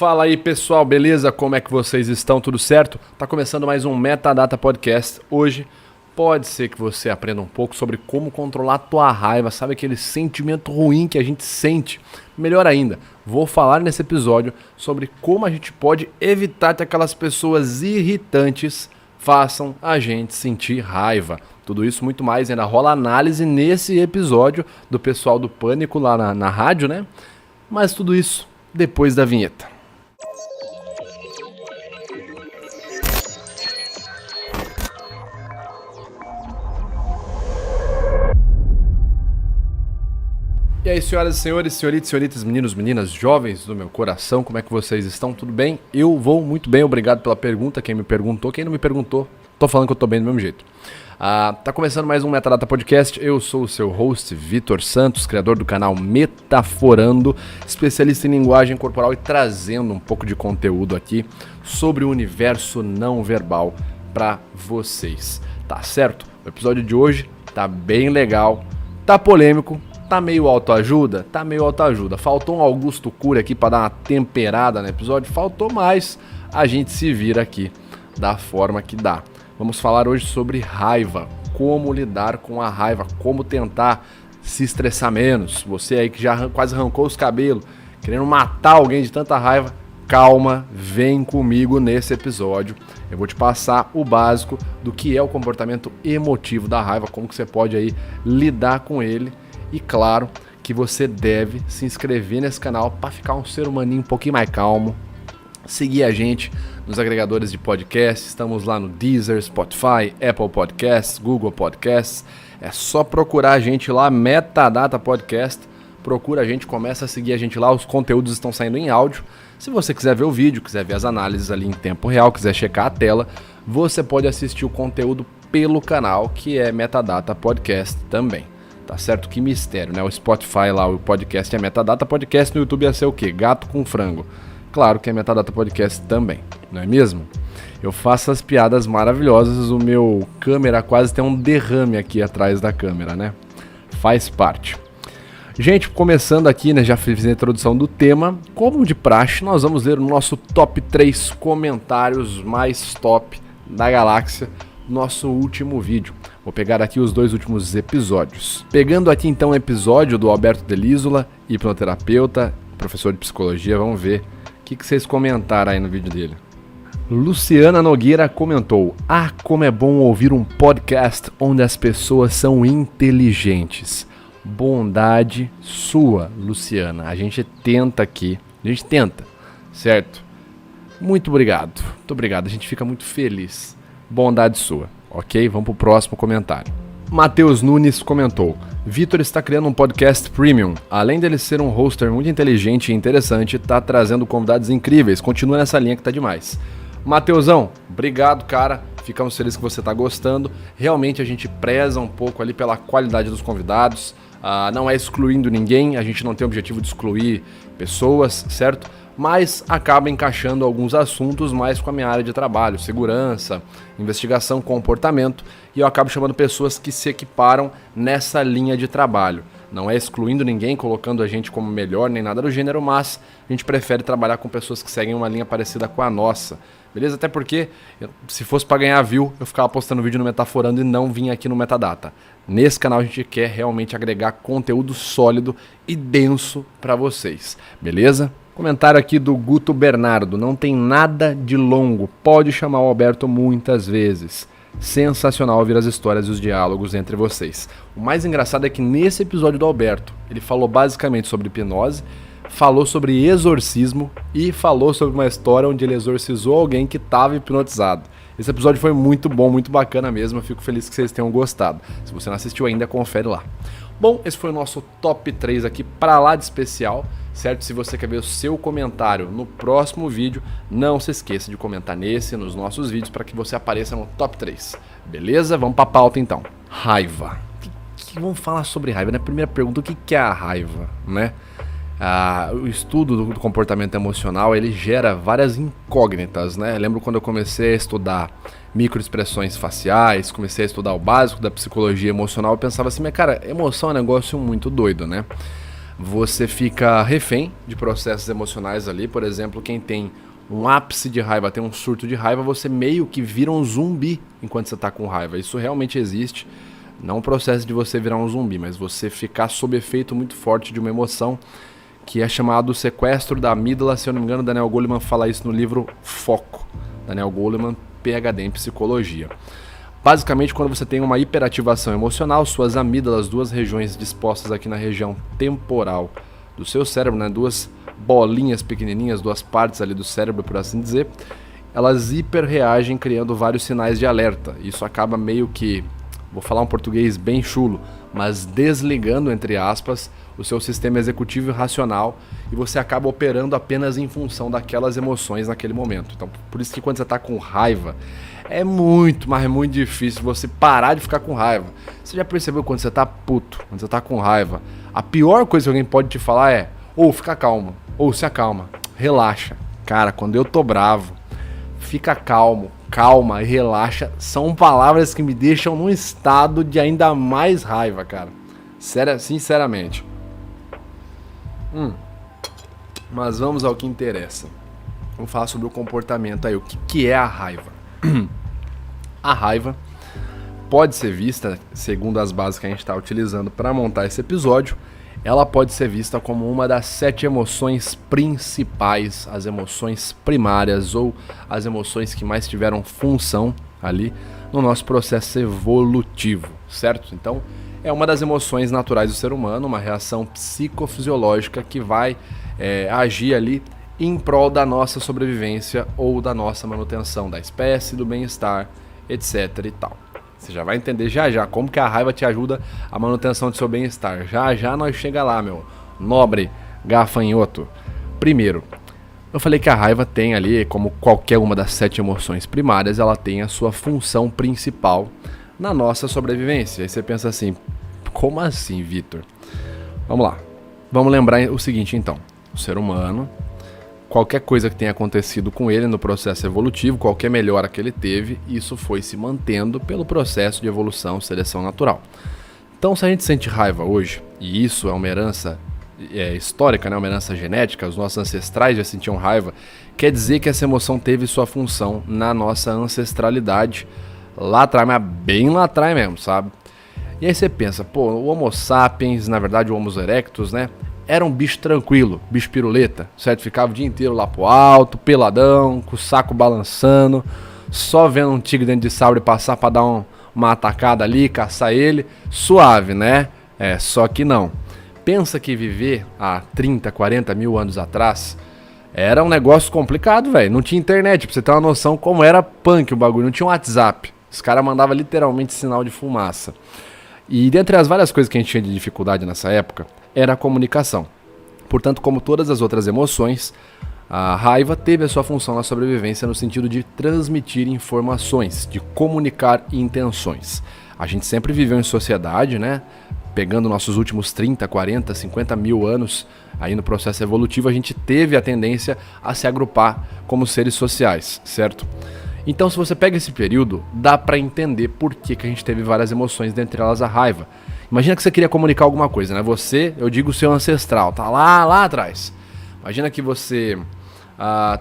Fala aí pessoal, beleza? Como é que vocês estão? Tudo certo? Tá começando mais um Metadata Podcast. Hoje pode ser que você aprenda um pouco sobre como controlar a tua raiva, sabe aquele sentimento ruim que a gente sente? Melhor ainda, vou falar nesse episódio sobre como a gente pode evitar que aquelas pessoas irritantes façam a gente sentir raiva. Tudo isso muito mais, ainda rola análise nesse episódio do pessoal do Pânico lá na rádio, né? Mas tudo isso depois da vinheta. E aí, senhoras e senhores, senhoritas, meninos, meninas, jovens do meu coração, como é que vocês estão? Tudo bem? Eu vou muito bem, obrigado pela pergunta. Quem me perguntou, quem não me perguntou, tô falando que eu tô bem do mesmo jeito. Tá começando mais um Metadata Podcast. Eu sou o seu host, Vitor Santos, criador do canal Metaforando, especialista em linguagem corporal e trazendo um pouco de conteúdo aqui sobre o universo não verbal para vocês. Tá certo? O episódio de hoje tá bem legal, tá polêmico. Tá meio autoajuda? Tá meio autoajuda. Faltou um Augusto Cury aqui para dar uma temperada no episódio? Faltou, mais. A gente se vira aqui da forma que dá. Vamos falar hoje sobre raiva. Como lidar com a raiva. Como tentar se estressar menos. Você aí que já quase arrancou os cabelos, querendo matar alguém de tanta raiva. Calma, vem comigo nesse episódio. Eu vou te passar o básico do que é o comportamento emotivo da raiva. Como que você pode aí lidar com ele. E claro que você deve se inscrever nesse canal para ficar um ser humaninho um pouquinho mais calmo. Seguir a gente nos agregadores de podcast. Estamos lá no Deezer, Spotify, Apple Podcasts, Google Podcasts. É só procurar a gente lá, Metadata Podcast. Procura a gente, começa a seguir a gente lá. Os conteúdos estão saindo em áudio. Se você quiser ver o vídeo, quiser ver as análises ali em tempo real, quiser checar a tela, você pode assistir o conteúdo pelo canal, que é Metadata Podcast também. Tá certo? Que mistério, né? O Spotify lá, o podcast é Metadata Podcast, no YouTube ia ser o quê? Gato com frango. Claro que é Metadata Podcast também, não é mesmo? Eu faço as piadas maravilhosas, o meu câmera quase tem um derrame aqui atrás da câmera, né? Faz parte. Gente, começando aqui, né? Já fiz a introdução do tema. Como de praxe, nós vamos ler o nosso top 3 comentários mais top da galáxia, nosso último vídeo. Vou pegar aqui os 2 últimos episódios. Pegando aqui então o episódio do Alberto Delísola, hipnoterapeuta, professor de psicologia, vamos ver o que vocês comentaram aí no vídeo dele. Luciana Nogueira comentou: como é bom ouvir um podcast onde as pessoas são inteligentes. Bondade sua, Luciana. A gente tenta aqui, certo? Muito obrigado, a gente fica muito feliz. Bondade sua. Ok, vamos pro próximo comentário. Matheus Nunes comentou: Vitor está criando um podcast premium. Além dele ser um hoster muito inteligente e interessante, tá trazendo convidados incríveis. Continua nessa linha que tá demais. Matheusão, obrigado, cara. Ficamos felizes que você tá gostando. Realmente a gente preza um pouco ali pela qualidade dos convidados. Não é excluindo ninguém, a gente não tem o objetivo de excluir pessoas, certo? Mas acaba encaixando alguns assuntos mais com a minha área de trabalho, segurança, investigação, comportamento, e eu acabo chamando pessoas que se equiparam nessa linha de trabalho. Não é excluindo ninguém, colocando a gente como melhor, nem nada do gênero, mas a gente prefere trabalhar com pessoas que seguem uma linha parecida com a nossa, beleza? Até porque, se fosse para ganhar view, eu ficava postando vídeo no Metaforando e não vinha aqui no Metadata. Nesse canal a gente quer realmente agregar conteúdo sólido e denso para vocês, beleza? Comentário aqui do Guto Bernardo: não tem nada de longo, pode chamar o Alberto muitas vezes. Sensacional ouvir as histórias e os diálogos entre vocês. O mais engraçado é que nesse episódio do Alberto, ele falou basicamente sobre hipnose, falou sobre exorcismo e falou sobre uma história onde ele exorcizou alguém que estava hipnotizado. Esse episódio foi muito bom, muito bacana mesmo, eu fico feliz que vocês tenham gostado. Se você não assistiu ainda, confere lá. Bom, esse foi o nosso top 3 aqui, pra lá de especial, certo? Se você quer ver o seu comentário no próximo vídeo, não se esqueça de comentar nesse, nos nossos vídeos, para que você apareça no top 3, beleza? Vamos pra pauta então. Raiva. Vamos falar sobre raiva, né? Primeira pergunta, o que é a raiva, né? O estudo do comportamento emocional, ele gera várias incógnitas, né? Eu lembro quando eu comecei a estudar microexpressões faciais, comecei a estudar o básico da psicologia emocional, eu pensava assim, mas cara, emoção é um negócio muito doido, né? você fica refém de processos emocionais ali. Por exemplo, quem tem um ápice de raiva, tem um surto de raiva, você meio que vira um zumbi enquanto você está com raiva. Isso realmente existe. Não o processo de você virar um zumbi, mas você ficar sob efeito muito forte de uma emoção que é chamado sequestro da amígdala. Se eu não me engano, Daniel Goleman fala isso no livro Foco. Daniel Goleman, PhD em psicologia. Basicamente, quando você tem uma hiperativação emocional, suas amígdalas, duas regiões dispostas aqui na região temporal do seu cérebro, né, duas bolinhas pequenininhas, duas partes ali do cérebro, por assim dizer, elas hiperreagem criando vários sinais de alerta. Isso acaba meio que, vou falar um português bem chulo, mas desligando, entre aspas, o seu sistema executivo e racional, e você acaba operando apenas em função daquelas emoções naquele momento. Então, por isso que quando você está com raiva, é muito, mas é muito difícil você parar de ficar com raiva. Você já percebeu quando você tá puto, quando você tá com raiva, a pior coisa que alguém pode te falar é: ou fica calmo, ou se acalma, relaxa. Cara, quando eu tô bravo, fica calmo, calma e relaxa, são palavras que me deixam num estado de ainda mais raiva, cara. Sério, sinceramente. Mas vamos ao que interessa. Vamos falar sobre o comportamento aí. O que é a raiva? A raiva pode ser vista, segundo as bases que a gente está utilizando para montar esse episódio, ela pode ser vista como uma das 7 emoções principais, as emoções primárias ou as emoções que mais tiveram função ali no nosso processo evolutivo, certo? Então, é uma das emoções naturais do ser humano, uma reação psicofisiológica que vai agir ali em prol da nossa sobrevivência ou da nossa manutenção da espécie, do bem-estar, etc e tal. Você já vai entender já como que a raiva te ajuda à manutenção do seu bem-estar. Já nós chega lá, meu nobre gafanhoto. Primeiro, eu falei que a raiva tem ali, como qualquer uma das 7 emoções primárias, ela tem a sua função principal na nossa sobrevivência. Aí você pensa assim, como assim, Vitor? Vamos lá. Vamos lembrar o seguinte, então. O ser humano, qualquer coisa que tenha acontecido com ele no processo evolutivo, qualquer melhora que ele teve, isso foi se mantendo pelo processo de evolução, seleção natural. Então, se a gente sente raiva hoje, e isso é uma herança histórica, né, uma herança genética, os nossos ancestrais já sentiam raiva, quer dizer que essa emoção teve sua função na nossa ancestralidade, lá atrás, mas bem lá atrás mesmo, sabe? E aí você pensa, pô, o Homo sapiens, na verdade o Homo erectus, né, era um bicho tranquilo, bicho piruleta, certo? Ficava o dia inteiro lá pro alto, peladão, com o saco balançando, só vendo um tigre dentro de sabre passar pra dar uma atacada ali, caçar ele, suave, né? Só que não. Pensa que viver há 30, 40 mil anos atrás era um negócio complicado, velho. Não tinha internet, pra você ter uma noção como era punk o bagulho, não tinha um WhatsApp. Os caras mandavam literalmente sinal de fumaça. E dentre as várias coisas que a gente tinha de dificuldade nessa época, era a comunicação. Portanto, como todas as outras emoções, a raiva teve a sua função na sobrevivência no sentido de transmitir informações, de comunicar intenções. A gente sempre viveu em sociedade, né? Pegando nossos últimos 30, 40, 50 mil anos aí no processo evolutivo, a gente teve a tendência a se agrupar como seres sociais, certo? Então, se você pega esse período, dá pra entender por que a gente teve várias emoções, dentre elas a raiva. Imagina que você queria comunicar alguma coisa, né? Você, eu digo seu ancestral, tá lá atrás. Imagina que você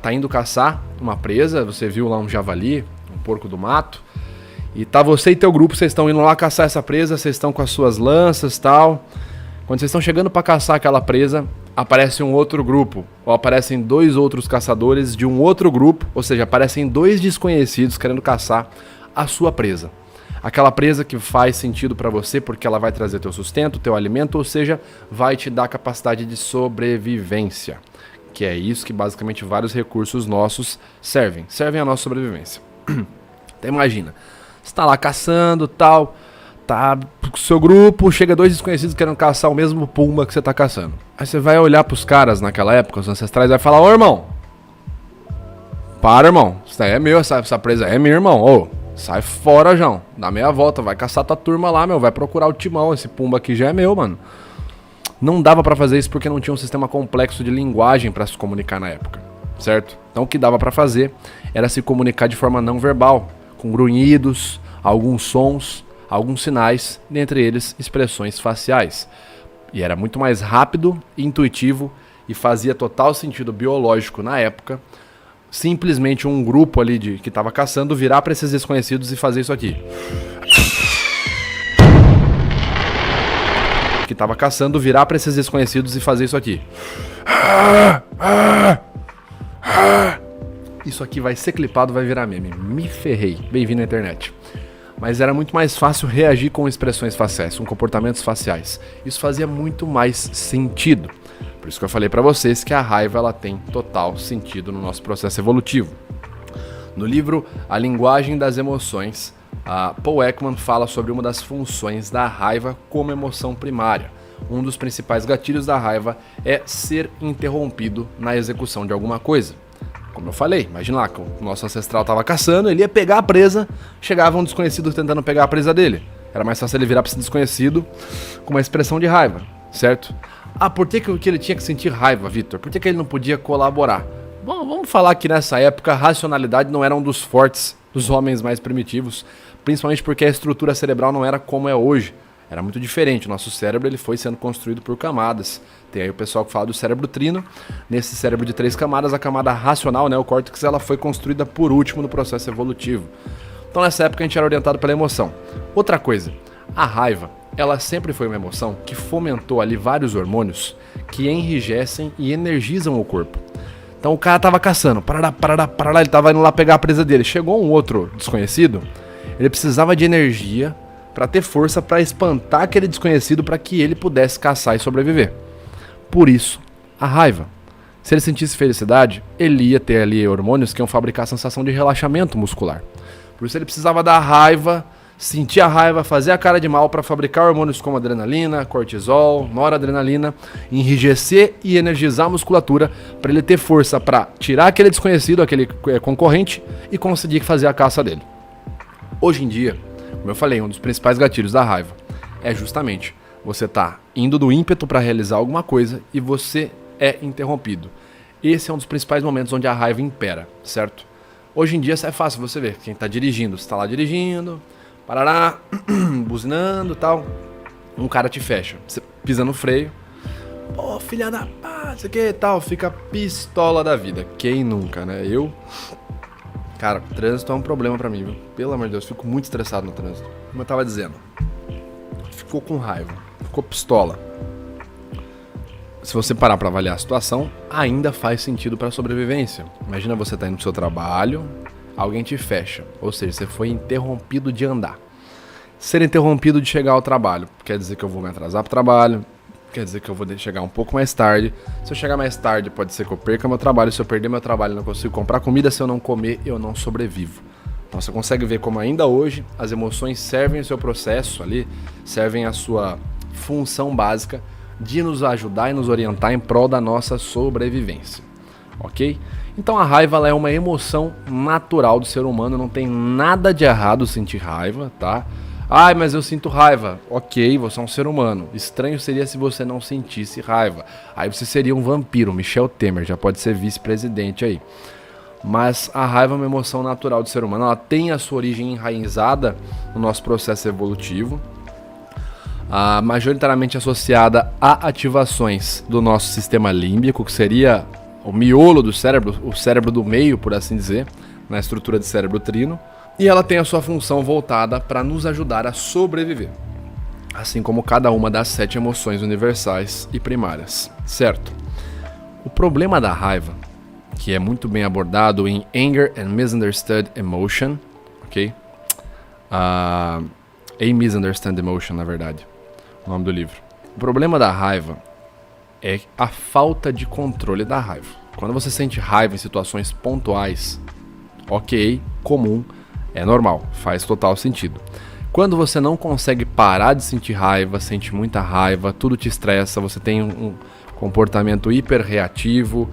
tá indo caçar uma presa, você viu lá um javali, um porco do mato, e tá você e teu grupo, vocês estão indo lá caçar essa presa, vocês estão com as suas lanças e tal. Quando vocês estão chegando pra caçar aquela presa, aparece um outro grupo, ou aparecem 2 outros caçadores de um outro grupo, ou seja, aparecem 2 desconhecidos querendo caçar a sua presa. Aquela presa que faz sentido para você porque ela vai trazer teu sustento, teu alimento, ou seja, vai te dar capacidade de sobrevivência. Que é isso que basicamente vários recursos nossos servem à nossa sobrevivência. Então imagina, você tá lá caçando tal, tá com o seu grupo, chega 2 desconhecidos querendo caçar o mesmo pumba que você tá caçando. Aí você vai olhar pros caras naquela época, os ancestrais, vai falar: ô irmão, para irmão, isso daí é meu, essa presa é minha, irmão, ô, sai fora, João, dá meia volta, vai caçar tua turma lá, meu, vai procurar o timão, esse pumba aqui já é meu, mano. Não dava pra fazer isso porque não tinha um sistema complexo de linguagem pra se comunicar na época, certo? Então o que dava pra fazer era se comunicar de forma não verbal, com grunhidos, alguns sons, alguns sinais, dentre eles expressões faciais. E era muito mais rápido, intuitivo e fazia total sentido biológico na época. Simplesmente um grupo ali que estava caçando virar para esses desconhecidos e fazer isso aqui. Que estava caçando virar para esses desconhecidos e fazer isso aqui. Isso aqui vai ser clipado, vai virar meme. Me ferrei. Bem-vindo à internet. Mas era muito mais fácil reagir com expressões faciais, com comportamentos faciais. Isso fazia muito mais sentido. Por isso que eu falei para vocês que a raiva ela tem total sentido no nosso processo evolutivo. No livro A Linguagem das Emoções, Paul Ekman fala sobre uma das funções da raiva como emoção primária. Um dos principais gatilhos da raiva é ser interrompido na execução de alguma coisa. Como eu falei, imagina lá que o nosso ancestral estava caçando, ele ia pegar a presa, chegava um desconhecido tentando pegar a presa dele. Era mais fácil ele virar para esse desconhecido com uma expressão de raiva, certo? Por que ele tinha que sentir raiva, Vitor? Por que ele não podia colaborar? Bom, vamos falar que nessa época a racionalidade não era um dos fortes dos homens mais primitivos, principalmente porque a estrutura cerebral não era como é hoje. Era muito diferente. O nosso cérebro ele foi sendo construído por camadas. Tem aí o pessoal que fala do cérebro trino. Nesse cérebro de 3 camadas, a camada racional, né, o córtex, ela foi construída por último no processo evolutivo. Então nessa época a gente era orientado pela emoção. Outra coisa, a raiva, ela sempre foi uma emoção que fomentou ali vários hormônios que enrijecem e energizam o corpo. Então o cara tava caçando, parará, ele tava indo lá pegar a presa dele. Chegou um outro desconhecido, ele precisava de energia para ter força para espantar aquele desconhecido para que ele pudesse caçar e sobreviver. Por isso, a raiva. Se ele sentisse felicidade, ele ia ter ali hormônios que iam fabricar a sensação de relaxamento muscular. Por isso ele precisava da raiva, sentir a raiva, fazer a cara de mal para fabricar hormônios como adrenalina, cortisol, noradrenalina, enrijecer e energizar a musculatura para ele ter força para tirar aquele desconhecido, aquele concorrente e conseguir fazer a caça dele. Hoje em dia, como eu falei, um dos principais gatilhos da raiva é justamente você tá indo do ímpeto para realizar alguma coisa e você é interrompido. Esse é um dos principais momentos onde a raiva impera, certo? Hoje em dia é fácil você ver, quem tá dirigindo, você tá lá dirigindo, parará, buzinando e tal, um cara te fecha, você pisa no freio, pô, filha da pá, isso aqui e tal, fica pistola da vida. Quem nunca, né? Cara, trânsito é um problema pra mim, viu? Pelo amor de Deus, fico muito estressado no trânsito. Como eu tava dizendo, ficou com raiva, ficou pistola. Se você parar pra avaliar a situação, ainda faz sentido pra sobrevivência. Imagina você tá indo pro seu trabalho, alguém te fecha, ou seja, você foi interrompido de andar. Ser interrompido de chegar ao trabalho quer dizer que eu vou me atrasar pro trabalho, quer dizer que eu vou chegar um pouco mais tarde. Se eu chegar mais tarde, pode ser que eu perca meu trabalho. Se eu perder meu trabalho, eu não consigo comprar comida. Se eu não comer, eu não sobrevivo. Então você consegue ver como ainda hoje as emoções servem o seu processo ali, servem a sua função básica de nos ajudar e nos orientar em prol da nossa sobrevivência. Ok? Então a raiva ela é uma emoção natural do ser humano, não tem nada de errado sentir raiva, tá? Ai, mas eu sinto raiva. Ok, você é um ser humano. Estranho seria se você não sentisse raiva. Aí você seria um vampiro, Michel Temer, já pode ser vice-presidente aí. Mas a raiva é uma emoção natural do ser humano. Ela tem a sua origem enraizada no nosso processo evolutivo, majoritariamente associada a ativações do nosso sistema límbico, que seria o miolo do cérebro, o cérebro do meio, por assim dizer, na estrutura de cérebro trino. E ela tem a sua função voltada para nos ajudar a sobreviver, assim como cada uma das 7 emoções universais e primárias, certo? O problema da raiva, que é muito bem abordado em Anger and Misunderstood Emotion, ok? A Misunderstood Emotion, na verdade, o nome do livro. O problema da raiva é a falta de controle da raiva. Quando você sente raiva em situações pontuais, ok, comum, é normal, faz total sentido. Quando você não consegue parar de sentir raiva, sente muita raiva, tudo te estressa, você tem um comportamento hiperreativo,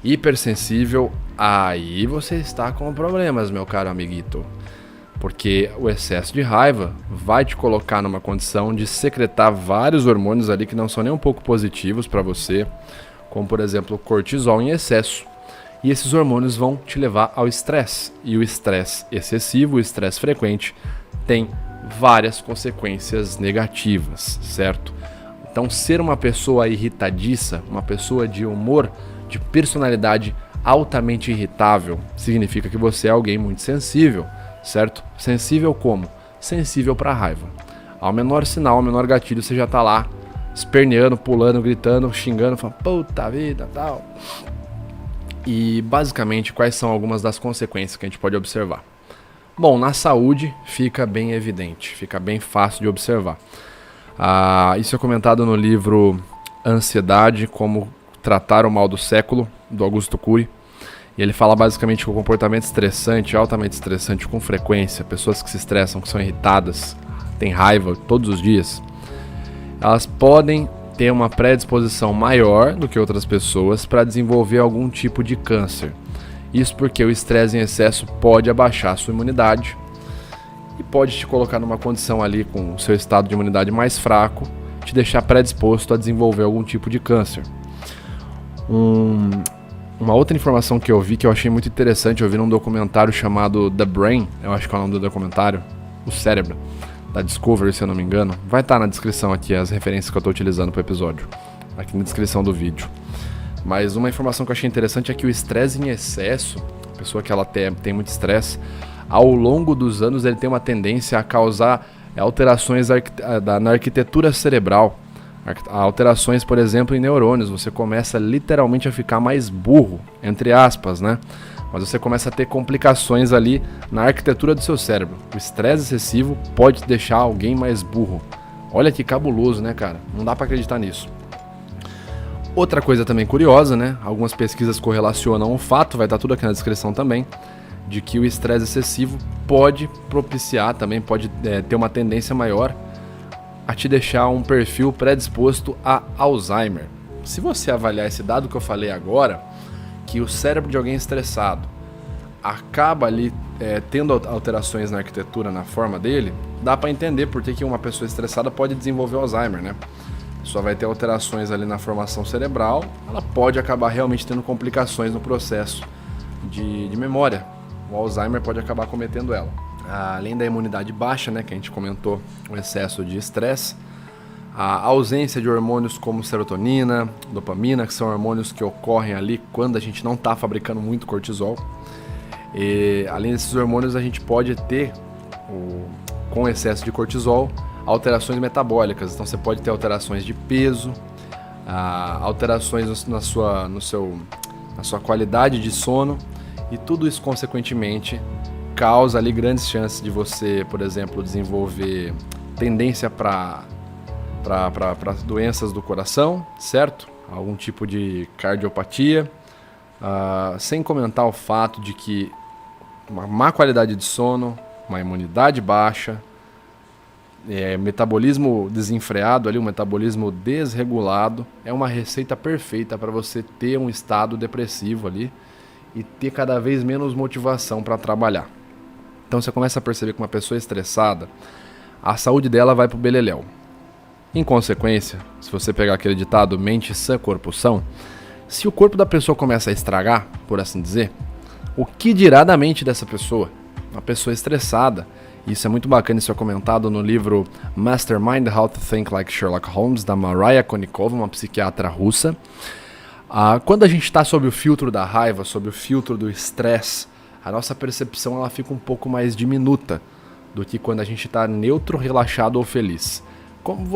hipersensível, aí você está com problemas, meu caro amiguito. Porque o excesso de raiva vai te colocar numa condição de secretar vários hormônios ali que não são nem um pouco positivos para você, como por exemplo o cortisol em excesso. E esses hormônios vão te levar ao estresse. E o estresse excessivo, o estresse frequente, tem várias consequências negativas, certo? Então, ser uma pessoa irritadiça, uma pessoa de humor, de personalidade altamente irritável, significa que você é alguém muito sensível, certo? Sensível como? Sensível para raiva. Ao menor sinal, ao menor gatilho, você já tá lá esperneando, pulando, gritando, xingando, falando, puta vida, tal. E basicamente, quais são algumas das consequências que a gente pode observar? Bom, na saúde fica bem evidente, fica bem fácil de observar. Isso é comentado no livro Ansiedade, como tratar o mal do século, do Augusto Cury. E ele fala basicamente que o comportamento estressante, altamente estressante com frequência, pessoas que se estressam, que são irritadas, têm raiva todos os dias, elas podem ter uma predisposição maior do que outras pessoas para desenvolver algum tipo de câncer. Isso porque o estresse em excesso pode abaixar a sua imunidade e pode te colocar numa condição ali com o seu estado de imunidade mais fraco, te deixar predisposto a desenvolver algum tipo de câncer. Uma outra informação que eu vi que eu achei muito interessante, eu vi num documentário chamado The Brain, eu acho que é o nome do documentário, O Cérebro, da Discovery, se eu não me engano. Vai estar na descrição aqui as referências que eu estou utilizando para o episódio, aqui na descrição do vídeo. Mas uma informação que eu achei interessante é que o estresse em excesso, a pessoa que ela tem muito estresse, ao longo dos anos ele tem uma tendência a causar alterações na arquitetura cerebral. Alterações, por exemplo, em neurônios. Você começa literalmente a ficar mais burro, entre aspas, né? Mas você começa a ter complicações ali na arquitetura do seu cérebro. O estresse excessivo pode deixar alguém mais burro. Olha que cabuloso, né, cara? Não dá pra acreditar nisso. Outra coisa também curiosa, né? Algumas pesquisas correlacionam o fato, vai estar tudo aqui na descrição também, de que o estresse excessivo pode propiciar, também pode ter uma tendência maior a te deixar um perfil predisposto a Alzheimer. Se você avaliar esse dado que eu falei agora, que o cérebro de alguém estressado acaba ali tendo alterações na arquitetura, na forma dele, dá para entender por que uma pessoa estressada pode desenvolver Alzheimer, né? Só vai ter alterações ali na formação cerebral, ela pode acabar realmente tendo complicações no processo de memória. O Alzheimer pode acabar cometendo ela. Além da imunidade baixa, né, que a gente comentou, o excesso de estresse, a ausência de hormônios como serotonina, dopamina, que são hormônios que ocorrem ali quando a gente não está fabricando muito cortisol. E, além desses hormônios, a gente pode ter, com excesso de cortisol, alterações metabólicas. Então você pode ter alterações de peso, alterações na sua qualidade de sono, e tudo isso consequentemente causa ali grandes chances de você, por exemplo, desenvolver tendência para doenças do coração, certo? Algum tipo de cardiopatia, sem comentar o fato de que uma má qualidade de sono, uma imunidade baixa, metabolismo desenfreado, ali, um metabolismo desregulado, é uma receita perfeita para você ter um estado depressivo ali e ter cada vez menos motivação para trabalhar. Então você começa a perceber que uma pessoa estressada, a saúde dela vai pro beleléu. Em consequência, se você pegar aquele ditado mente sã, corpo são, se o corpo da pessoa começa a estragar, por assim dizer, o que dirá da mente dessa pessoa? Uma pessoa estressada. Isso é muito bacana, isso é comentado no livro Mastermind: How to Think Like Sherlock Holmes, da Mariya Konnikova, uma psiquiatra russa. Quando a gente está sob o filtro da raiva, sob o filtro do estresse, a nossa percepção ela fica um pouco mais diminuta do que quando a gente está neutro, relaxado ou feliz.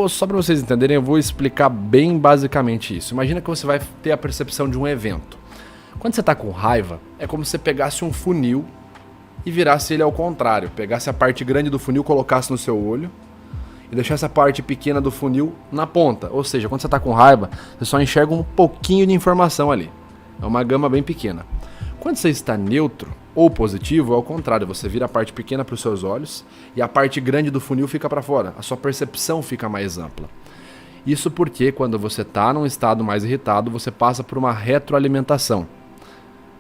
Só para vocês entenderem, eu vou explicar bem basicamente isso. Imagina que você vai ter a percepção de um evento. Quando você está com raiva, é como se você pegasse um funil e virasse ele ao contrário. Pegasse a parte grande do funil, colocasse no seu olho e deixasse a parte pequena do funil na ponta. Ou seja, quando você está com raiva, você só enxerga um pouquinho de informação ali. É uma gama bem pequena. Quando você está neutro ou positivo, é ao contrário. Você vira a parte pequena para os seus olhos e a parte grande do funil fica para fora. A sua percepção fica mais ampla. Isso porque quando você está num estado mais irritado, você passa por uma retroalimentação.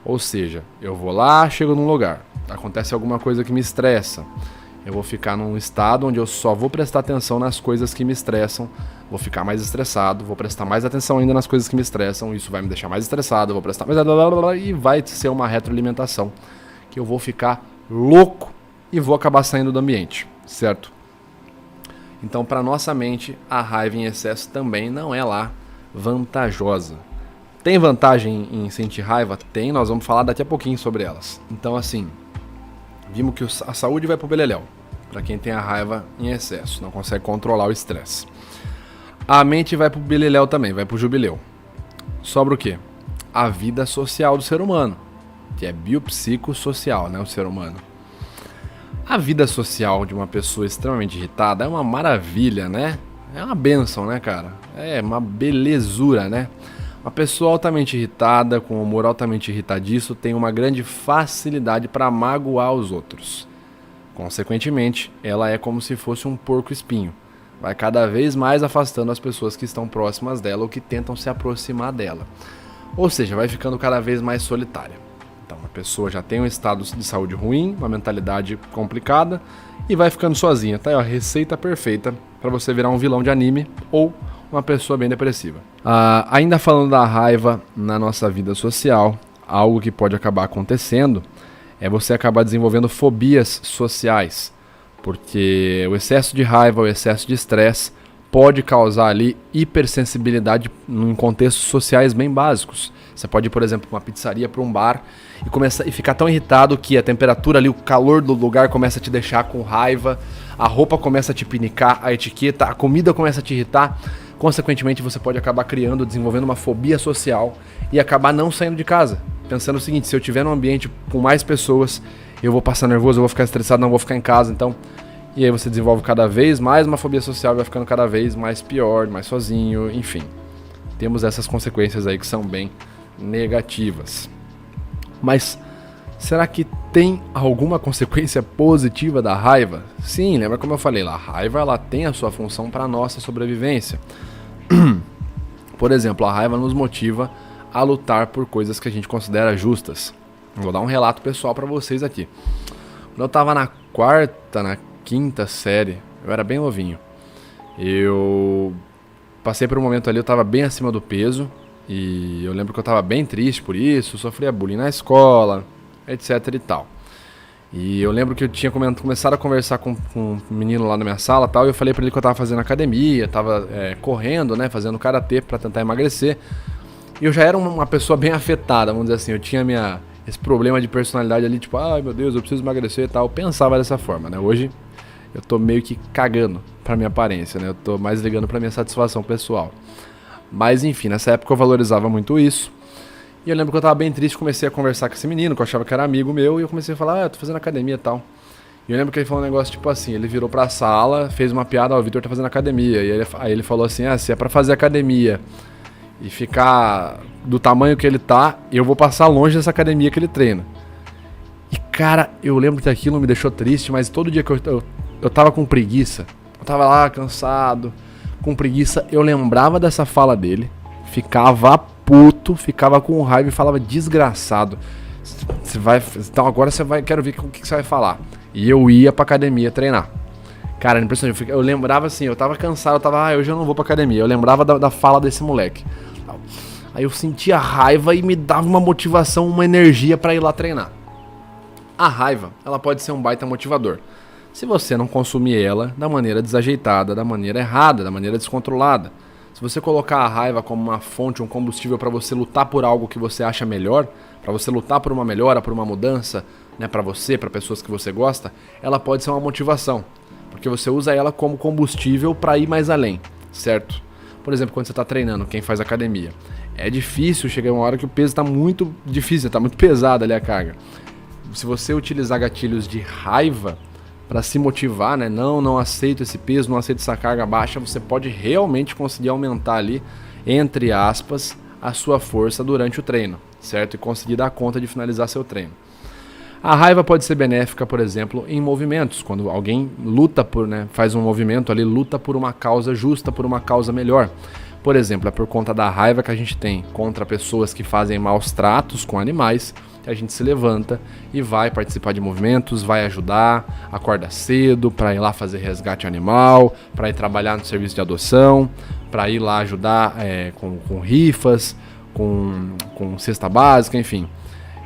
Ou seja, eu vou lá, chego num lugar, acontece alguma coisa que me estressa. Eu vou ficar num estado onde eu só vou prestar atenção nas coisas que me estressam, vou ficar mais estressado, vou prestar mais atenção ainda nas coisas que me estressam, isso vai me deixar mais estressado, vou prestar mais... e vai ser uma retroalimentação, que eu vou ficar louco e vou acabar saindo do ambiente, certo? Então, para nossa mente, a raiva em excesso também não é lá vantajosa. Tem vantagem em sentir raiva? Tem, nós vamos falar daqui a pouquinho sobre elas. Então, assim, vimos que a saúde vai pro beleléu, para quem tem a raiva em excesso, não consegue controlar o estresse. A mente vai pro beleléu também, vai pro jubileu. Sobra o quê? A vida social do ser humano, que é biopsicossocial, né, o ser humano. A vida social de uma pessoa extremamente irritada é uma maravilha, né? É uma bênção, né, cara? É uma belezura, né? Uma pessoa altamente irritada, com um humor altamente irritadiço, tem uma grande facilidade para magoar os outros. Consequentemente, ela é como se fosse um porco-espinho. Vai cada vez mais afastando as pessoas que estão próximas dela ou que tentam se aproximar dela. Ou seja, vai ficando cada vez mais solitária. Então, a pessoa já tem um estado de saúde ruim, uma mentalidade complicada e vai ficando sozinha. Tá aí, ó, a receita perfeita para você virar um vilão de anime ou uma pessoa bem depressiva. Ainda falando da raiva na nossa vida social, algo que pode acabar acontecendo é você acabar desenvolvendo fobias sociais, porque o excesso de raiva, o excesso de estresse pode causar ali hipersensibilidade em contextos sociais bem básicos. Você pode ir, por exemplo, para uma pizzaria, para um bar e ficar tão irritado que a temperatura ali, o calor do lugar começa a te deixar com raiva, a roupa começa a te pinicar, a etiqueta, a comida começa a te irritar. Consequentemente, você pode acabar desenvolvendo uma fobia social e acabar não saindo de casa. Pensando o seguinte, se eu estiver num ambiente com mais pessoas, eu vou passar nervoso, eu vou ficar estressado, não vou ficar em casa, então... E aí você desenvolve cada vez mais uma fobia social e vai ficando cada vez mais pior, mais sozinho, enfim. Temos essas consequências aí que são bem negativas. Mas será que tem alguma consequência positiva da raiva? Sim, lembra como eu falei lá, a raiva ela tem a sua função para a nossa sobrevivência. Por exemplo, a raiva nos motiva a lutar por coisas que a gente considera justas. Vou dar um relato pessoal para vocês aqui. Quando eu estava na quinta série, eu era bem novinho. Eu passei por um momento ali, eu estava bem acima do peso. E eu lembro que eu estava bem triste por isso, sofria bullying na escola, etc e tal. E eu lembro que eu tinha começado a conversar com um menino lá na minha sala e tal, e eu falei pra ele que eu estava fazendo academia, estava correndo, né, fazendo karatê para tentar emagrecer. E eu já era uma pessoa bem afetada, vamos dizer assim, eu tinha esse problema de personalidade ali, tipo, ai meu Deus, eu preciso emagrecer e tal. Eu pensava dessa forma, né, hoje eu tô meio que cagando pra minha aparência, né, eu tô mais ligando pra minha satisfação pessoal. Mas enfim, nessa época eu valorizava muito isso. E eu lembro que eu tava bem triste, comecei a conversar com esse menino, que eu achava que era amigo meu, e eu comecei a falar, eu tô fazendo academia e tal. E eu lembro que ele falou um negócio tipo assim, ele virou pra sala, fez uma piada, ó, o Vitor tá fazendo academia. E aí ele falou assim, se é pra fazer academia e ficar do tamanho que ele tá, eu vou passar longe dessa academia que ele treina. E cara, eu lembro que aquilo me deixou triste, mas todo dia que eu tava com preguiça, eu tava lá cansado, com preguiça, eu lembrava dessa fala dele, ficava puto, ficava com raiva e falava, desgraçado, então agora quero ver o que você vai falar. E eu ia pra academia treinar. Cara, impressionante, eu lembrava assim, eu tava cansado, eu tava, hoje eu não vou pra academia, eu lembrava da fala desse moleque. Aí eu sentia raiva e me dava uma motivação, uma energia pra ir lá treinar. A raiva, ela pode ser um baita motivador. Se você não consumir ela da maneira desajeitada, da maneira errada, da maneira descontrolada. Se você colocar a raiva como uma fonte, um combustível para você lutar por algo que você acha melhor, para você lutar por uma melhora, por uma mudança, né, para você, para pessoas que você gosta, ela pode ser uma motivação, porque você usa ela como combustível para ir mais além, certo? Por exemplo, quando você está treinando, quem faz academia, é difícil, chega uma hora que o peso está muito difícil, está muito pesado ali a carga. Se você utilizar gatilhos de raiva para se motivar, né? Não aceito esse peso, não aceito essa carga baixa, você pode realmente conseguir aumentar ali, entre aspas, a sua força durante o treino, certo? E conseguir dar conta de finalizar seu treino. A raiva pode ser benéfica, por exemplo, em movimentos, quando alguém luta faz um movimento ali, luta por uma causa justa, por uma causa melhor. Por exemplo, é por conta da raiva que a gente tem contra pessoas que fazem maus tratos com animais, a gente se levanta e vai participar de movimentos, vai ajudar, acorda cedo para ir lá fazer resgate animal, para ir trabalhar no serviço de adoção, para ir lá ajudar com rifas, com cesta básica, enfim.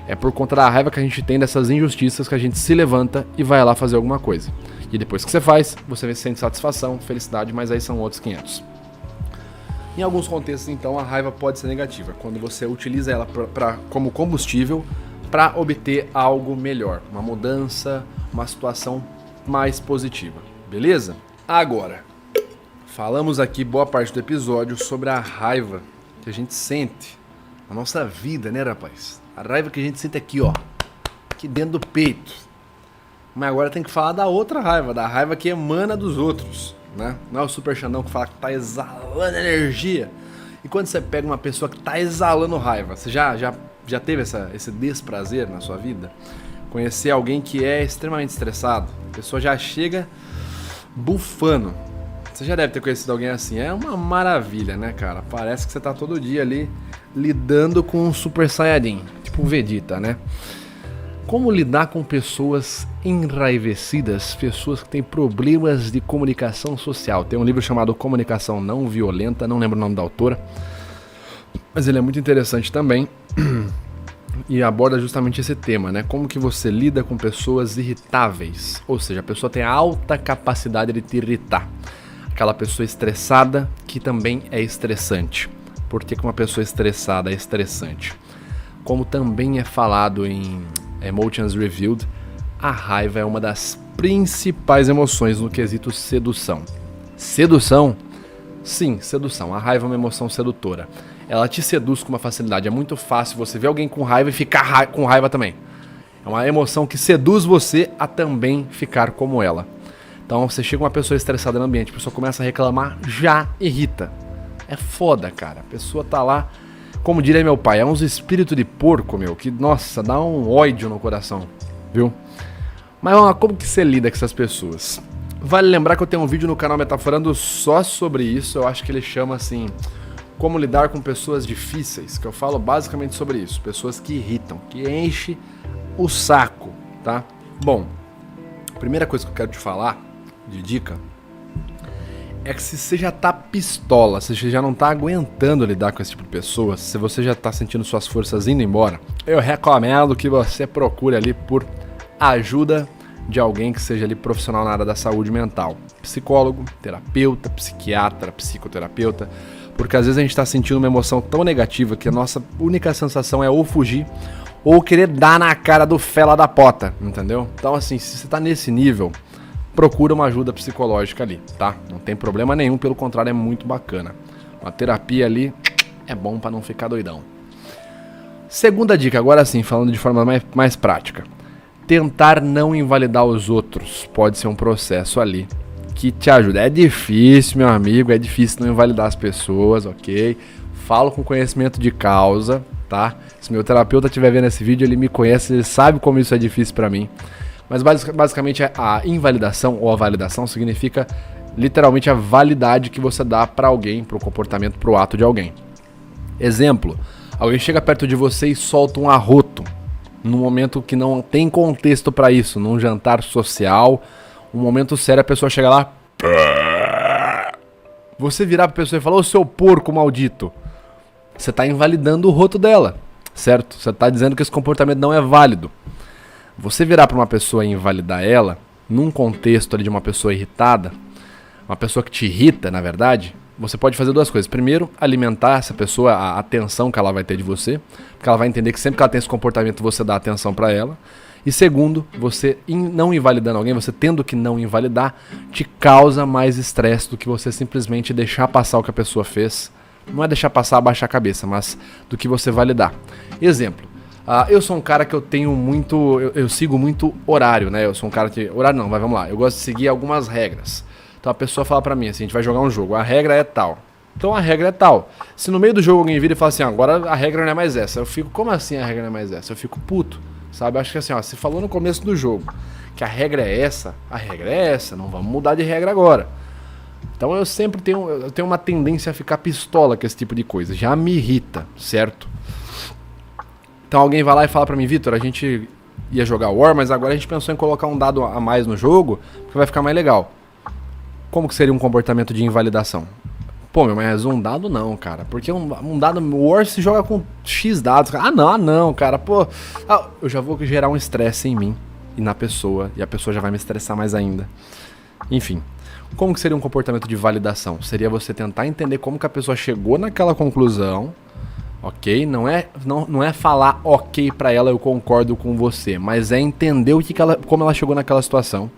É por conta da raiva que a gente tem dessas injustiças que a gente se levanta e vai lá fazer alguma coisa. E depois que você faz, você sente satisfação, felicidade, mas aí são outros 500. Em alguns contextos, então, a raiva pode ser negativa, quando você utiliza ela como combustível para obter algo melhor, uma mudança, uma situação mais positiva, beleza? Agora, falamos aqui boa parte do episódio sobre a raiva que a gente sente na nossa vida, né, rapaz? A raiva que a gente sente aqui, ó, aqui dentro do peito. Mas agora tem que falar da outra raiva, da raiva que emana dos outros, né? Não é o Super Xandão que fala que tá exalando energia. E quando você pega uma pessoa que tá exalando raiva, você já teve esse desprazer na sua vida? Conhecer alguém que é extremamente estressado, a pessoa já chega bufando. Você já deve ter conhecido alguém assim, é uma maravilha, né, cara? Parece que você tá todo dia ali lidando com um Super Saiyajin, tipo um Vegeta, né? Como lidar com pessoas enraivecidas, pessoas que têm problemas de comunicação social. Tem um livro chamado Comunicação Não Violenta, não lembro o nome da autora, mas ele é muito interessante também e aborda justamente esse tema, né? Como que você lida com pessoas irritáveis, ou seja, a pessoa tem alta capacidade de te irritar. Aquela pessoa estressada que também é estressante. Por que uma pessoa estressada é estressante? Como também é falado em Emotions Revealed, a raiva é uma das principais emoções no quesito sedução. Sedução? Sim, sedução. A raiva é uma emoção sedutora. Ela te seduz com uma facilidade. É muito fácil você ver alguém com raiva e ficar com raiva também. É uma emoção que seduz você a também ficar como ela. Então você chega uma pessoa estressada no ambiente, a pessoa começa a reclamar, já irrita. É foda, cara. A pessoa tá lá, como diria meu pai, é uns espíritos de porco, meu, que, nossa, dá um ódio no coração, viu? Mas vamos lá, como que você lida com essas pessoas? Vale lembrar que eu tenho um vídeo no canal Metaforando só sobre isso, eu acho que ele chama assim, como lidar com pessoas difíceis, que eu falo basicamente sobre isso, pessoas que irritam, que enchem o saco, tá? Bom, a primeira coisa que eu quero te falar, de dica, é que se você já tá pistola, se você já não tá aguentando lidar com esse tipo de pessoa, se você já tá sentindo suas forças indo embora, eu recomendo que você procure ali por ajuda de alguém que seja ali profissional na área da saúde mental. Psicólogo, terapeuta, psiquiatra, psicoterapeuta, porque às vezes a gente tá sentindo uma emoção tão negativa que a nossa única sensação é ou fugir ou querer dar na cara do fela da pota, entendeu? Então assim, se você tá nesse nível, procura uma ajuda psicológica ali, tá? Não tem problema nenhum, pelo contrário, é muito bacana. Uma terapia ali é bom pra não ficar doidão. Segunda dica, agora sim, falando de forma mais prática. Tentar não invalidar os outros pode ser um processo ali que te ajuda. É difícil, meu amigo, é difícil não invalidar as pessoas, ok? Falo com conhecimento de causa, tá? Se meu terapeuta estiver vendo esse vídeo, ele me conhece, ele sabe como isso é difícil pra mim. Mas basicamente a invalidação ou a validação significa literalmente a validade que você dá para alguém, para o comportamento, para o ato de alguém. Exemplo, alguém chega perto de você e solta um arroto num momento que não tem contexto para isso, num jantar social, um momento sério, a pessoa chega lá, você virar pra pessoa e falar, ô seu porco maldito, você tá invalidando o roto dela, certo? Você tá dizendo que esse comportamento não é válido. Você virar para uma pessoa e invalidar ela, num contexto ali de uma pessoa irritada, uma pessoa que te irrita, na verdade, você pode fazer duas coisas. Primeiro, alimentar essa pessoa, a atenção que ela vai ter de você, porque ela vai entender que sempre que ela tem esse comportamento, você dá atenção para ela. E segundo, você não invalidando alguém, você tendo que não invalidar, te causa mais estresse do que você simplesmente deixar passar o que a pessoa fez. Não é deixar passar, abaixar a cabeça, mas do que você validar. Exemplo. Eu sou um cara que eu tenho muito... Eu sigo muito horário, né? Eu sou um cara que... Horário não, mas vamos lá. Eu gosto de seguir algumas regras. Então a pessoa fala pra mim assim, a gente vai jogar um jogo, a regra é tal. Então a regra é tal. Se no meio do jogo alguém vira e fala assim, agora a regra não é mais essa. Eu fico, como assim a regra não é mais essa? Eu fico puto, sabe? Eu acho que assim, ó, você falou no começo do jogo que a regra é essa, não vamos mudar de regra agora. Então eu sempre tenho uma tendência a ficar pistola com esse tipo de coisa. Já me irrita, certo? Então alguém vai lá e fala pra mim, Vitor, a gente ia jogar War, mas agora a gente pensou em colocar um dado a mais no jogo, porque vai ficar mais legal. Como que seria um comportamento de invalidação? Pô, meu, mas um dado não, cara. Porque um dado War se joga com X dados. Ah, não, cara. Pô, eu já vou gerar um estresse em mim. e na pessoa, e a pessoa já vai me estressar mais ainda. Enfim, como que seria um comportamento de validação? Seria você tentar entender como que a pessoa chegou naquela conclusão, ok? Não é falar ok pra ela, eu concordo com você, mas é entender como ela chegou naquela situação.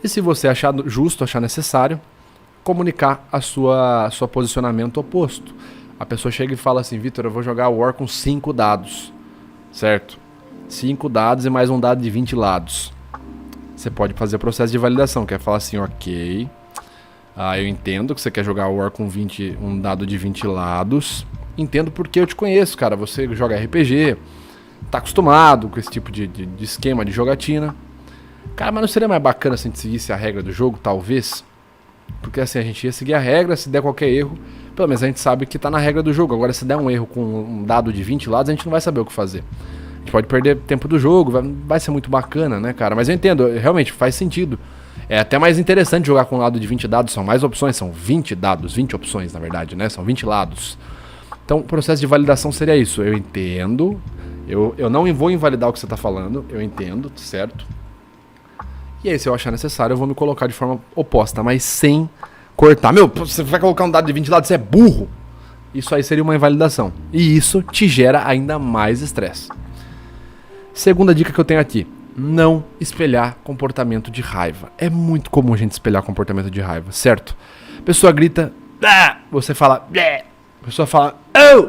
E se você achar justo, achar necessário, comunicar a sua posicionamento oposto. A pessoa chega e fala assim, Vitor, eu vou jogar War com 5 dados, certo? 5 dados e mais um dado de 20 lados. Você pode fazer o processo de validação, que é falar assim, ok, eu entendo que você quer jogar War com um dado de 20 lados, entendo porque eu te conheço, cara, você joga RPG, tá acostumado com esse tipo de esquema de jogatina. Cara, mas não seria mais bacana se a gente seguisse a regra do jogo, talvez? Porque assim, a gente ia seguir a regra, se der qualquer erro, pelo menos a gente sabe que tá na regra do jogo. Agora, se der um erro com um dado de 20 lados, a gente não vai saber o que fazer. A gente pode perder tempo do jogo, vai ser muito bacana, né, cara? Mas eu entendo, realmente faz sentido. É até mais interessante jogar com um lado de 20 dados, são mais opções, são 20 dados, 20 opções, na verdade, né? São 20 lados. Então, o processo de validação seria isso. Eu entendo, eu não vou invalidar o que você tá falando, eu entendo, certo? E aí, se eu achar necessário, eu vou me colocar de forma oposta, mas sem cortar. Meu, você vai colocar um dado de 20 lados, você é burro. Isso aí seria uma invalidação. E isso te gera ainda mais estresse. Segunda dica que eu tenho aqui. Não espelhar comportamento de raiva. É muito comum a gente espelhar comportamento de raiva, certo? A pessoa grita, você fala, a pessoa fala,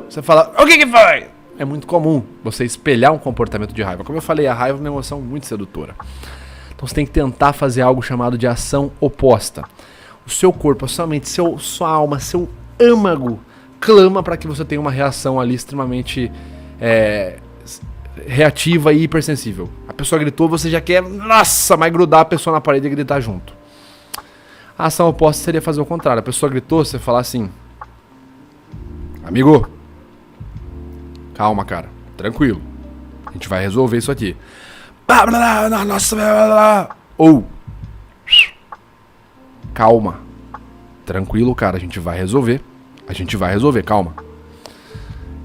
você fala, o que foi? É muito comum você espelhar um comportamento de raiva. Como eu falei, a raiva é uma emoção muito sedutora. Então você tem que tentar fazer algo chamado de ação oposta. O seu corpo, a sua mente, sua alma, seu âmago clama para que você tenha uma reação ali extremamente reativa e hipersensível. A pessoa gritou, você já quer, mas grudar a pessoa na parede e gritar junto. A ação oposta seria fazer o contrário. A pessoa gritou, você falar assim, amigo, calma, cara, tranquilo, a gente vai resolver isso aqui. Ou calma, tranquilo, cara, a gente vai resolver, calma.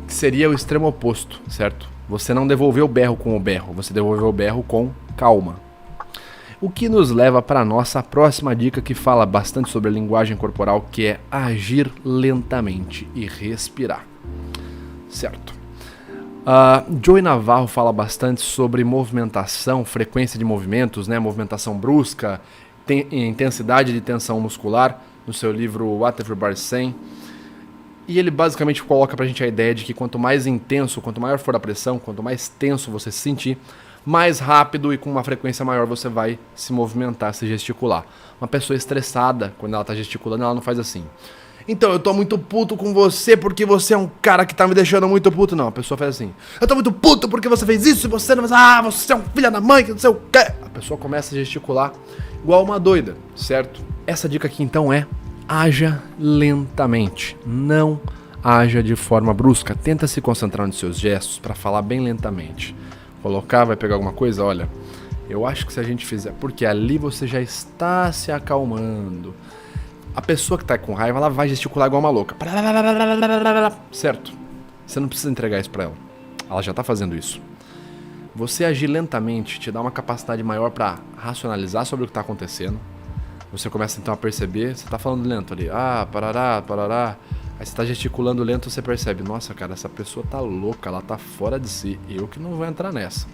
Que seria o extremo oposto, certo? Você não devolveu o berro com o berro, você devolveu o berro com calma. O que nos leva para a nossa próxima dica, que fala bastante sobre a linguagem corporal, que é agir lentamente e respirar, certo? Joey Navarro fala bastante sobre movimentação, frequência de movimentos, né? Movimentação brusca, intensidade de tensão muscular, no seu livro What Everybody's Saying. E ele basicamente coloca pra gente a ideia de que quanto mais intenso, quanto maior for a pressão, quanto mais tenso você se sentir, mais rápido e com uma frequência maior você vai se movimentar, se gesticular. Uma pessoa estressada, quando ela tá gesticulando, ela não faz assim. Então, eu tô muito puto com você porque você é um cara que tá me deixando muito puto. Não, a pessoa faz assim. Eu tô muito puto porque você fez isso e você não fez... você é um filho da mãe, que não sei o quê. A pessoa começa a gesticular igual uma doida, certo? Essa dica aqui, então, é haja lentamente. Não haja de forma brusca. Tenta se concentrar nos seus gestos para falar bem lentamente. Colocar, vai pegar alguma coisa? Olha, eu acho que se a gente fizer... Porque ali você já está se acalmando. A pessoa que tá com raiva, ela vai gesticular igual uma louca. Certo? Você não precisa entregar isso pra ela. Ela já tá fazendo isso. Você agir lentamente te dá uma capacidade maior pra racionalizar sobre o que tá acontecendo. Você começa então a perceber, você tá falando lento ali. Parará. Aí você tá gesticulando lento, você percebe. Nossa, cara, essa pessoa tá louca, ela tá fora de si. Eu que não vou entrar nessa.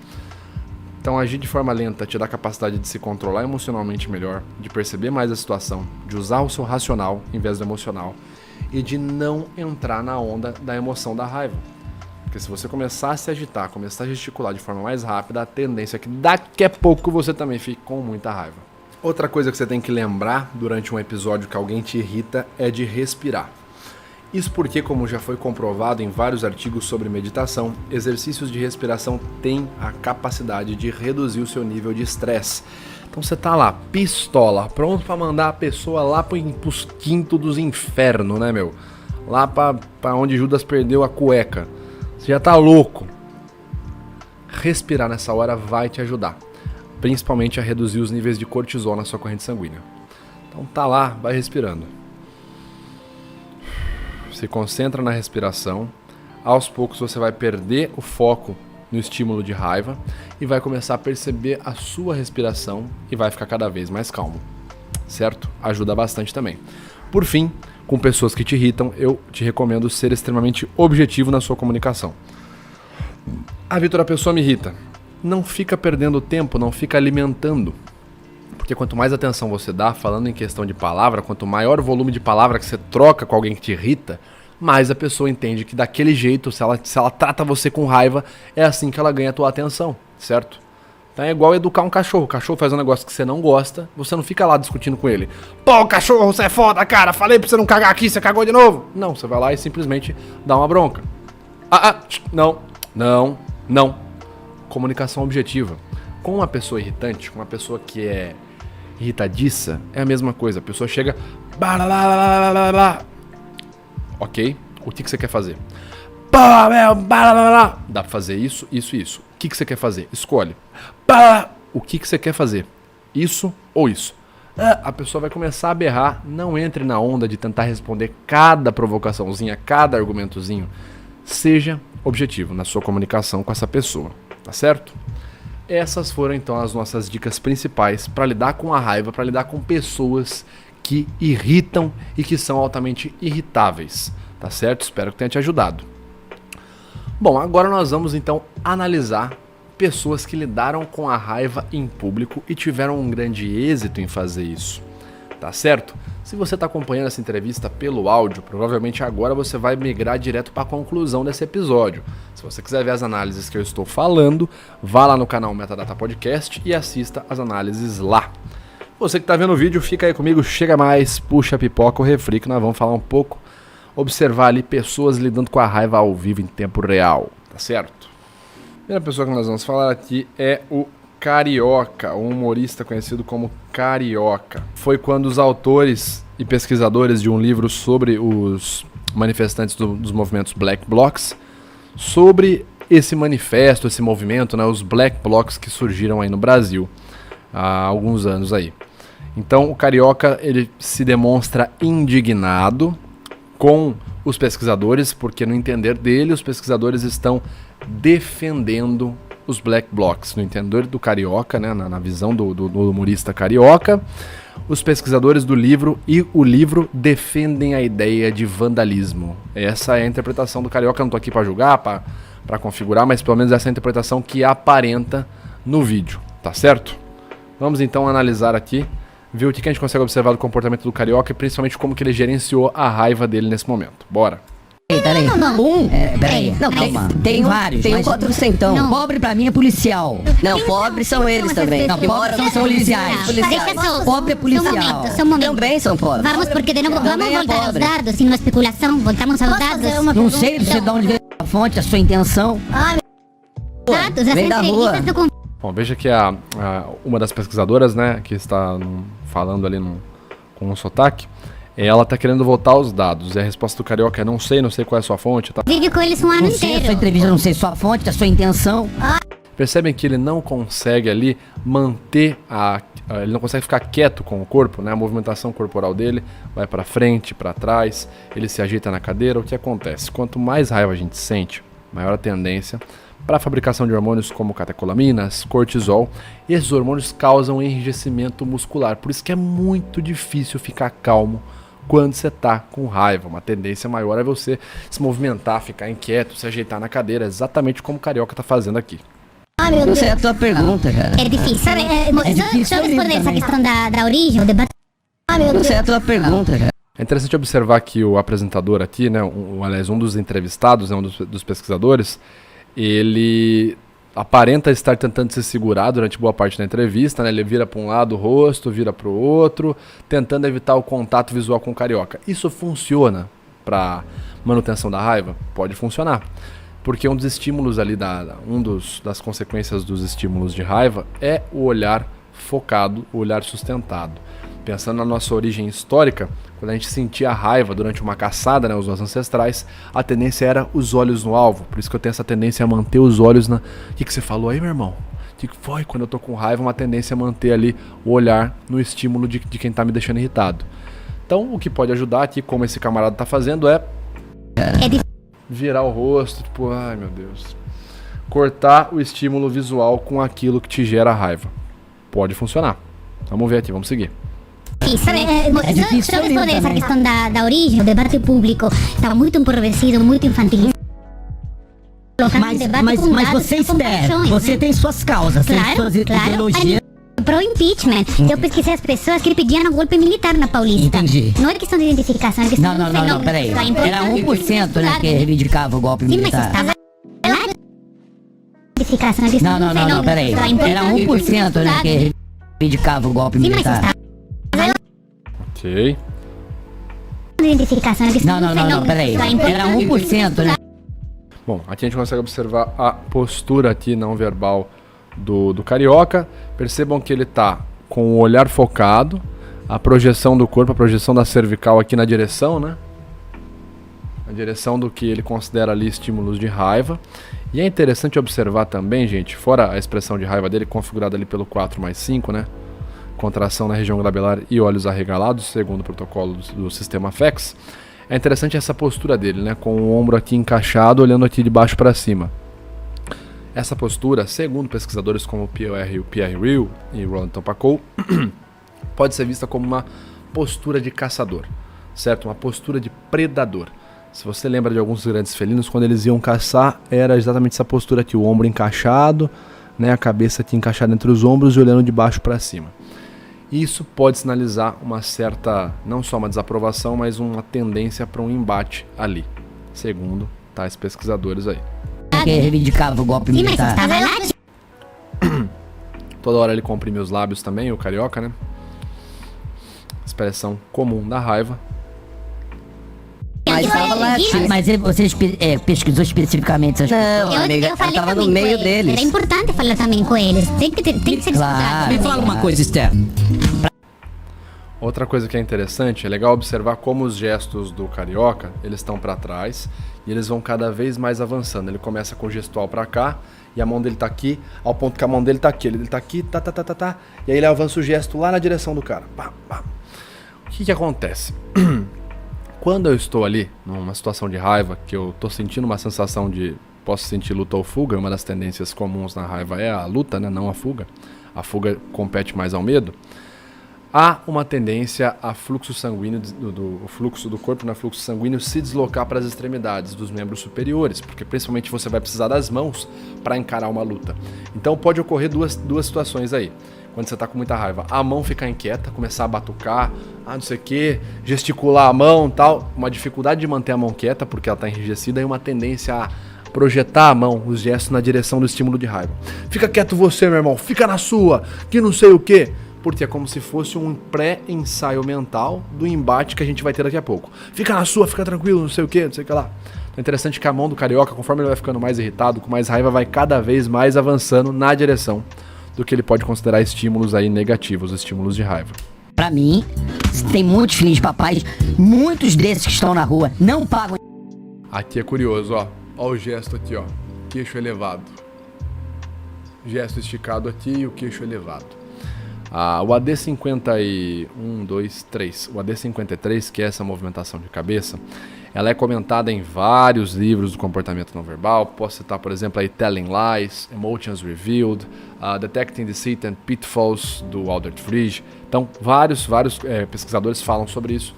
Então, agir de forma lenta te dá a capacidade de se controlar emocionalmente melhor, de perceber mais a situação, de usar o seu racional em vez do emocional e de não entrar na onda da emoção da raiva. Porque se você começar a se agitar, começar a gesticular de forma mais rápida, a tendência é que daqui a pouco você também fique com muita raiva. Outra coisa que você tem que lembrar durante um episódio que alguém te irrita é de respirar. Isso porque, como já foi comprovado em vários artigos sobre meditação, exercícios de respiração têm a capacidade de reduzir o seu nível de estresse. Então você tá lá, pistola, pronto pra mandar a pessoa lá pros quintos dos infernos, né, meu? Lá pra onde Judas perdeu a cueca. Você já tá louco. Respirar nessa hora vai te ajudar, principalmente a reduzir os níveis de cortisol na sua corrente sanguínea. Então tá lá, vai respirando. Se concentra na respiração. Aos poucos você vai perder o foco no estímulo de raiva e vai começar a perceber a sua respiração e vai ficar cada vez mais calmo, certo? Ajuda bastante também. Por fim, com pessoas que te irritam, eu te recomendo ser extremamente objetivo na sua comunicação. Ah, Vitor, a pessoa me irrita. Não fica perdendo tempo, não fica alimentando. Porque quanto mais atenção você dá, falando em questão de palavra, quanto maior o volume de palavra que você troca com alguém que te irrita, mais a pessoa entende que daquele jeito, se ela trata você com raiva, é assim que ela ganha a tua atenção, certo? Então é igual educar um cachorro. O cachorro faz um negócio que você não gosta, você não fica lá discutindo com ele. Pô, cachorro, você é foda, cara, falei pra você não cagar aqui, você cagou de novo. Não, você vai lá e simplesmente dá uma bronca. Não. Comunicação objetiva. Com uma pessoa irritante, com uma pessoa que é irritadiça, é a mesma coisa. A pessoa chega... Ok, o que você quer fazer? Dá pra fazer isso. O que você quer fazer? Escolhe. O que você quer fazer? Isso ou isso? A pessoa vai começar a berrar. Não entre na onda de tentar responder cada provocaçãozinha, cada argumentozinho. Seja objetivo na sua comunicação com essa pessoa, tá certo? Essas foram então as nossas dicas principais para lidar com a raiva, para lidar com pessoas que irritam e que são altamente irritáveis, tá certo? Espero que tenha te ajudado. Bom, agora nós vamos então analisar pessoas que lidaram com a raiva em público e tiveram um grande êxito em fazer isso, tá certo? Se você está acompanhando essa entrevista pelo áudio, provavelmente agora você vai migrar direto para a conclusão desse episódio. Se você quiser ver as análises que eu estou falando, vá lá no canal Metadata Podcast e assista as análises lá. Você que está vendo o vídeo, fica aí comigo, chega mais, puxa a pipoca ou refri, que nós vamos falar um pouco, observar ali pessoas lidando com a raiva ao vivo em tempo real, tá certo? A primeira pessoa que nós vamos falar aqui é o Carioca, um humorista conhecido como Carioca. Foi quando os autores e pesquisadores de um livro sobre os manifestantes dos movimentos Black Blocs, sobre esse manifesto, esse movimento, né, os Black Blocs que surgiram aí no Brasil há alguns anos aí. Então o Carioca, ele se demonstra indignado com os pesquisadores, porque no entender dele, os pesquisadores estão defendendo os Black Blocs. No entender do Carioca, né, na visão do humorista Carioca, os pesquisadores do livro e o livro defendem a ideia de vandalismo. Essa é a interpretação do Carioca. Eu não estou aqui para julgar, para configurar, mas pelo menos essa é a interpretação que aparenta no vídeo, tá certo? Vamos então analisar aqui, ver o que a gente consegue observar do comportamento do Carioca e principalmente como que ele gerenciou a raiva dele nesse momento. Bora! Peraí. Peraí. Não, tem vários. Tem um 400. Não. Pobre pra mim é policial. Não, pobres são eles também. Não, pobres são policiais. Pobre é policial. Também são pobres. Vamos, porque de novo, vamos voltar aos dados, assim, numa especulação, voltamos aos dados. Não sei de onde veio a fonte, a sua intenção. Dados, essa vem da rua. entrevista do... Bom, veja que uma das pesquisadoras, né, que está falando ali com um sotaque, ela está querendo voltar aos dados. E a resposta do Carioca é não sei qual é a sua fonte. Tá? Vive com eles um ano Não sei a sua entrevista, não sei sua fonte, a sua intenção. Percebem que ele não consegue ali manter ele não consegue ficar quieto com o corpo, né? A movimentação corporal dele vai para frente, para trás, ele se ajeita na cadeira. O que acontece? Quanto mais raiva a gente sente, maior a tendência para a fabricação de hormônios como catecolaminas, cortisol. E esses hormônios causam enrijecimento muscular. Por isso que é muito difícil ficar calmo quando você está com raiva. Uma tendência maior é você se movimentar, ficar inquieto, se ajeitar na cadeira, exatamente como o Carioca está fazendo aqui. meu Deus. Não sei a tua pergunta, cara. É difícil. Só responder essa questão da origem, o debate... Não sei a tua pergunta, cara. É interessante observar que o apresentador aqui, né, aliás, um dos entrevistados, né, um dos pesquisadores, ele aparenta estar tentando se segurar durante boa parte da entrevista, né? Ele vira para um lado o rosto, vira para o outro, tentando evitar o contato visual com o Carioca. Isso funciona para manutenção da raiva? Pode funcionar, porque um dos estímulos ali, das consequências dos estímulos de raiva é o olhar focado, o olhar sustentado. Pensando na nossa origem histórica, quando a gente sentia raiva durante uma caçada, né, os nossos ancestrais, a tendência era os olhos no alvo. Por isso que eu tenho essa tendência a manter os olhos na... O que você falou aí, meu irmão? O que foi? Quando eu tô com raiva, uma tendência a manter ali o olhar no estímulo de quem tá me deixando irritado. Então, o que pode ajudar aqui, como esse camarada tá fazendo, é virar o rosto, tipo, ai meu Deus. cortar o estímulo visual com aquilo que te gera raiva. Pode funcionar. Vamos ver aqui, vamos seguir. Difícil. Só responder essa questão da origem, o debate público está muito empobrecido, muito infantilizado. Mas você espera, você tem suas causas, tem suas ideologias. Pro impeachment, eu pesquisei as pessoas que pediam um golpe militar na Paulista. Entendi. Não é questão de identificação, é questão de fenômeno. Não, peraí. Era 1%, né, que reivindicava o golpe militar. Sim, mas estava identificação, é questão de fenômeno. Não, peraí. Era 1%, né, que reivindicava o golpe militar. Ok. Identificação, é questão de fenômeno. Não, peraí. Era 1%, né? Bom, aqui a gente consegue observar a postura aqui não verbal do carioca. Percebam que ele tá com o olhar focado, a projeção do corpo, a projeção da cervical aqui na direção, né? A direção do que ele considera ali estímulos de raiva. E é interessante observar também, gente, fora a expressão de raiva dele, configurada ali pelo 4+5, né? Contração na região glabelar e olhos arregalados, segundo o protocolo do sistema FEX. É interessante essa postura dele, né? Com o ombro aqui encaixado, olhando aqui de baixo para cima. Essa postura, segundo pesquisadores como o Pierre Rieu e Roland Tompacou, pode ser vista como uma postura de caçador, certo? Uma postura de predador. Se você lembra de alguns grandes felinos, quando eles iam caçar, era exatamente essa postura aqui, o ombro encaixado, né? A cabeça aqui encaixada entre os ombros e olhando de baixo para cima. Isso pode sinalizar uma certa, não só uma desaprovação, mas uma tendência para um embate ali, segundo tais pesquisadores aí. Que reivindicava o golpe militar. Toda hora ele comprime os lábios também, o carioca, né? Expressão comum da raiva. Mas você pesquisou especificamente essas pessoas? Não, amiga, eu tava no meio deles. Era importante falar também com eles. Tem que ser claro. Me fala uma coisa, Esther. Outra coisa que é interessante, é legal observar como os gestos do carioca, eles estão para trás e eles vão cada vez mais avançando. Ele começa com o gestual para cá e a mão dele tá aqui, ao ponto que a mão dele tá aqui. Ele tá aqui, tá, e aí ele avança o gesto lá na direção do cara. Pá, pá. O que acontece? Quando eu estou ali, numa situação de raiva, que eu tô sentindo uma sensação de... Posso sentir luta ou fuga, uma das tendências comuns na raiva é a luta, né, não a fuga. A fuga compete mais ao medo. Há uma tendência a fluxo sanguíneo, o fluxo do corpo, no fluxo sanguíneo, se deslocar para as extremidades dos membros superiores, porque principalmente você vai precisar das mãos para encarar uma luta. Então pode ocorrer duas situações aí. Quando você está com muita raiva, a mão ficar inquieta, começar a batucar, não sei o que, gesticular a mão, tal, uma dificuldade de manter a mão quieta porque ela está enrijecida e uma tendência a projetar a mão, os gestos na direção do estímulo de raiva. Fica quieto você, meu irmão, fica na sua, que não sei o que. Porque é como se fosse um pré-ensaio mental do embate que a gente vai ter daqui a pouco. Fica na sua, fica tranquilo, não sei o que lá. Então é interessante que a mão do carioca, conforme ele vai ficando mais irritado, com mais raiva, vai cada vez mais avançando na direção do que ele pode considerar estímulos aí negativos, estímulos de raiva. Pra mim, tem muitos filhos de papais, muitos desses que estão na rua, não pagam. Aqui é curioso, ó. Ó o gesto aqui, ó. Queixo elevado. Gesto esticado aqui e o queixo elevado. O AD53, o AD53, que é essa movimentação de cabeça, ela é comentada em vários livros do comportamento não verbal. Posso citar, por exemplo, aí Telling Lies, Emotions Revealed, Detecting Deceit and Pitfalls, do Albert Frege. Então, vários pesquisadores falam sobre isso.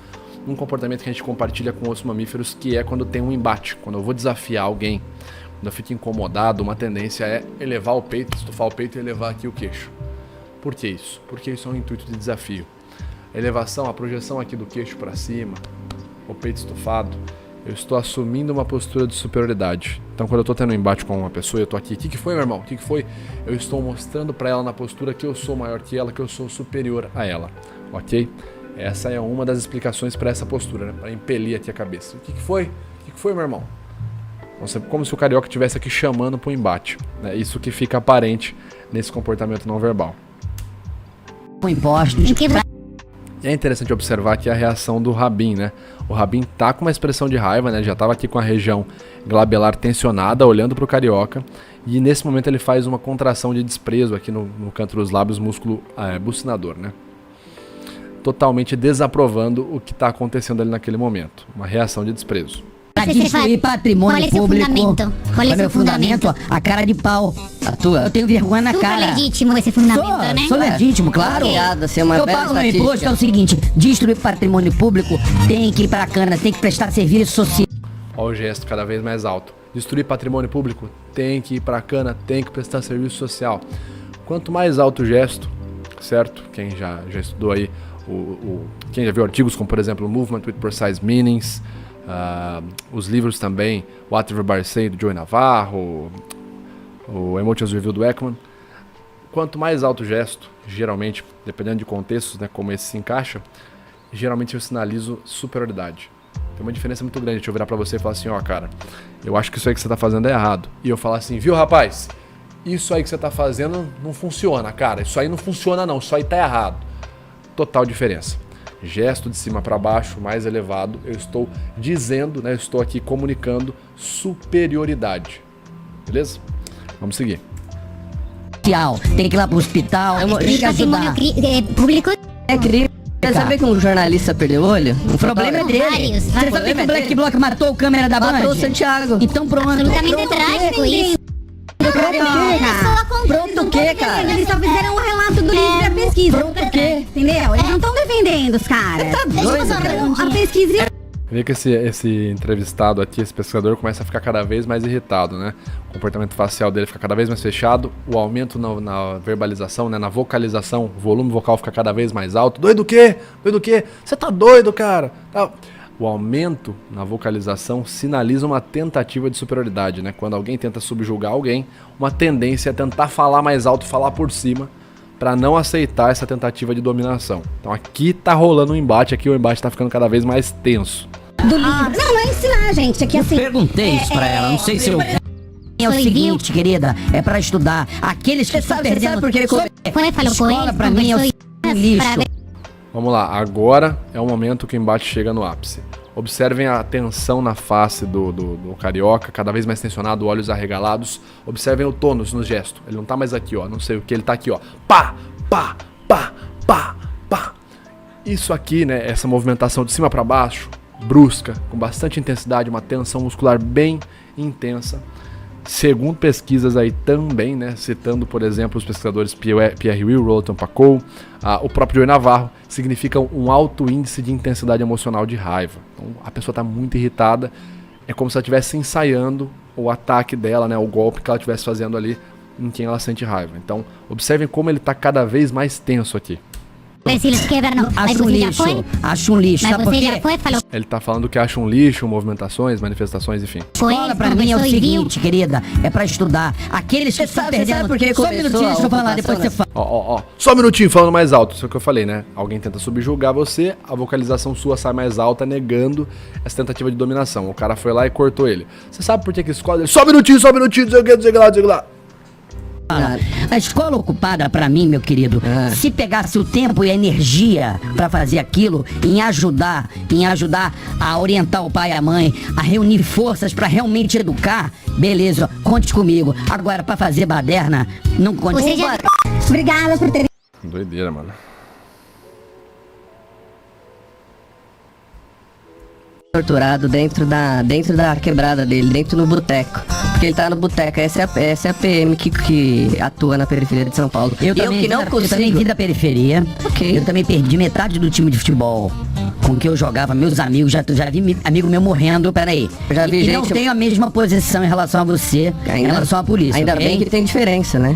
Um comportamento que a gente compartilha com outros mamíferos, que é quando tem um embate, quando eu vou desafiar alguém, quando eu fico incomodado, uma tendência é elevar o peito, estufar o peito e elevar aqui o queixo. Por que isso? Porque isso é um intuito de desafio. A elevação, a projeção aqui do queixo para cima, o peito estufado, eu estou assumindo uma postura de superioridade. Então, quando eu estou tendo um embate com uma pessoa, eu estou aqui, o que foi, meu irmão? O que foi? Eu estou mostrando para ela na postura que eu sou maior que ela, que eu sou superior a ela, ok? Essa é uma das explicações para essa postura, né? Para impelir aqui a cabeça. O que foi? O que foi, meu irmão? Como se o carioca estivesse aqui chamando para o embate, né? Isso que fica aparente nesse comportamento não verbal. Impostos. E é interessante observar aqui a reação do Rabin, né? O Rabin tá com uma expressão de raiva, né? Já estava aqui com a região glabelar tensionada, olhando para o carioca. E nesse momento ele faz uma contração de desprezo aqui no canto dos lábios, músculo bucinador, né? Totalmente desaprovando o que está acontecendo ali naquele momento. Uma reação de desprezo. Pra destruir patrimônio público. Qual é o seu fundamento? A cara de pau. A tua? Eu tenho vergonha na cara. Super legítimo esse fundamento, né? Sou legítimo, claro. Obrigada, ser uma Eu bela pago meu estatística. imposto, é o seguinte, destruir patrimônio público tem que ir pra cana, tem que prestar serviço social. Olha o gesto cada vez mais alto. Destruir patrimônio público, tem que ir pra cana, tem que prestar serviço social. Quanto mais alto o gesto, certo? Quem já estudou aí, quem já viu artigos como, por exemplo, Movement with Precise Meanings, os livros também, What Everybody Say, do Joey Navarro, o Emotions Review do Ekman. Quanto mais alto o gesto, geralmente, dependendo de contextos, né, como esse se encaixa, geralmente eu sinalizo superioridade. Tem uma diferença muito grande de eu virar pra você e falar assim, ó, cara, eu acho que isso aí que você tá fazendo é errado. E eu falar assim, viu, rapaz, isso aí que você tá fazendo não funciona, cara, isso aí não funciona não, isso aí tá errado. Total diferença. Gesto de cima para baixo, mais elevado, eu estou dizendo, né, eu estou aqui comunicando superioridade. Beleza? Vamos seguir. Tem que ir lá pro hospital, tem que ajudar. Público. É crime. Quer saber que um jornalista perdeu o olho? O problema é dele. Você sabe que o Black Bloc matou o câmera da Band? Matou o Santiago. Então pronto. Absolutamente trágico isso. Pronto o quê, cara? Eles só fizeram um relato do livro e a pesquisa. Pronto o quê? Entendeu? Eles não estão defendendo os caras. Tá doido, cara? A pesquisa... Vê que esse entrevistado aqui, esse pesquisador, começa a ficar cada vez mais irritado, né? O comportamento facial dele fica cada vez mais fechado, o aumento na verbalização, né? Na vocalização, o volume vocal fica cada vez mais alto. Doido o quê? Doido o quê? Você tá doido, cara? O aumento na vocalização sinaliza uma tentativa de superioridade, né? Quando alguém tenta subjugar alguém, uma tendência é tentar falar mais alto, falar por cima, para não aceitar essa tentativa de dominação. Então aqui tá rolando um embate, aqui o embate tá ficando cada vez mais tenso. do livro. Não é ensinar, gente. Aqui assim. Perguntei isso pra ela, não sei se eu... É o seguinte, querida, é pra estudar. Aqueles que estão perdendo... Sabe por que Falou com escola ele, pra mim é um lixo. Vamos lá, agora é o momento que o embate chega no ápice. Observem a tensão na face do carioca, cada vez mais tensionado, olhos arregalados. Observem o tônus no gesto. Ele não tá mais aqui, ó, não sei o que, ele tá aqui, ó. Pá, pá, pá, pá, pá. Isso aqui, né, essa movimentação de cima pra baixo, brusca, com bastante intensidade, uma tensão muscular bem intensa. Segundo pesquisas aí também, né, citando, por exemplo, os pesquisadores Pierre Will, Rolton Pacou, o próprio Joey Navarro, significa um alto índice de intensidade emocional de raiva. Então, a pessoa está muito irritada, é como se ela estivesse ensaiando o ataque dela, né, o golpe que ela estivesse fazendo ali em quem ela sente raiva. Então, observem como ele está cada vez mais tenso aqui. Acho um lixo, sabe por quê? Ele tá falando que acha um lixo, movimentações, manifestações, enfim. Escola pra mim é o seguinte, querida, é pra estudar. Aqueles que estão perdendo... Sabe por que Só um minutinho, deixa eu falar, depois você fala. Ó, só um minutinho falando mais alto, isso é o que eu falei, né? Alguém tenta subjugar você, a vocalização sua sai mais alta, negando essa tentativa de dominação. O cara foi lá e cortou ele. Você sabe por que escola... Só um minutinho, diga lá. A escola ocupada, pra mim, meu querido, se pegasse o tempo e a energia pra fazer aquilo, em ajudar a orientar o pai e a mãe, a reunir forças pra realmente educar, beleza, conte comigo. Agora, pra fazer baderna, não conte comigo. Obrigada por ter... Doideira, mano. Torturado dentro da quebrada dele, dentro do boteco. Porque ele tá no boteco, essa é a PM que atua na periferia de São Paulo. Eu também vim da periferia. Ok. Eu também perdi metade do time de futebol com que eu jogava, meus amigos, já vi amigo meu morrendo, peraí. Eu já vi e gente... não tenho a mesma posição em relação a você, em relação à polícia. Ainda okay? bem que tem diferença, né?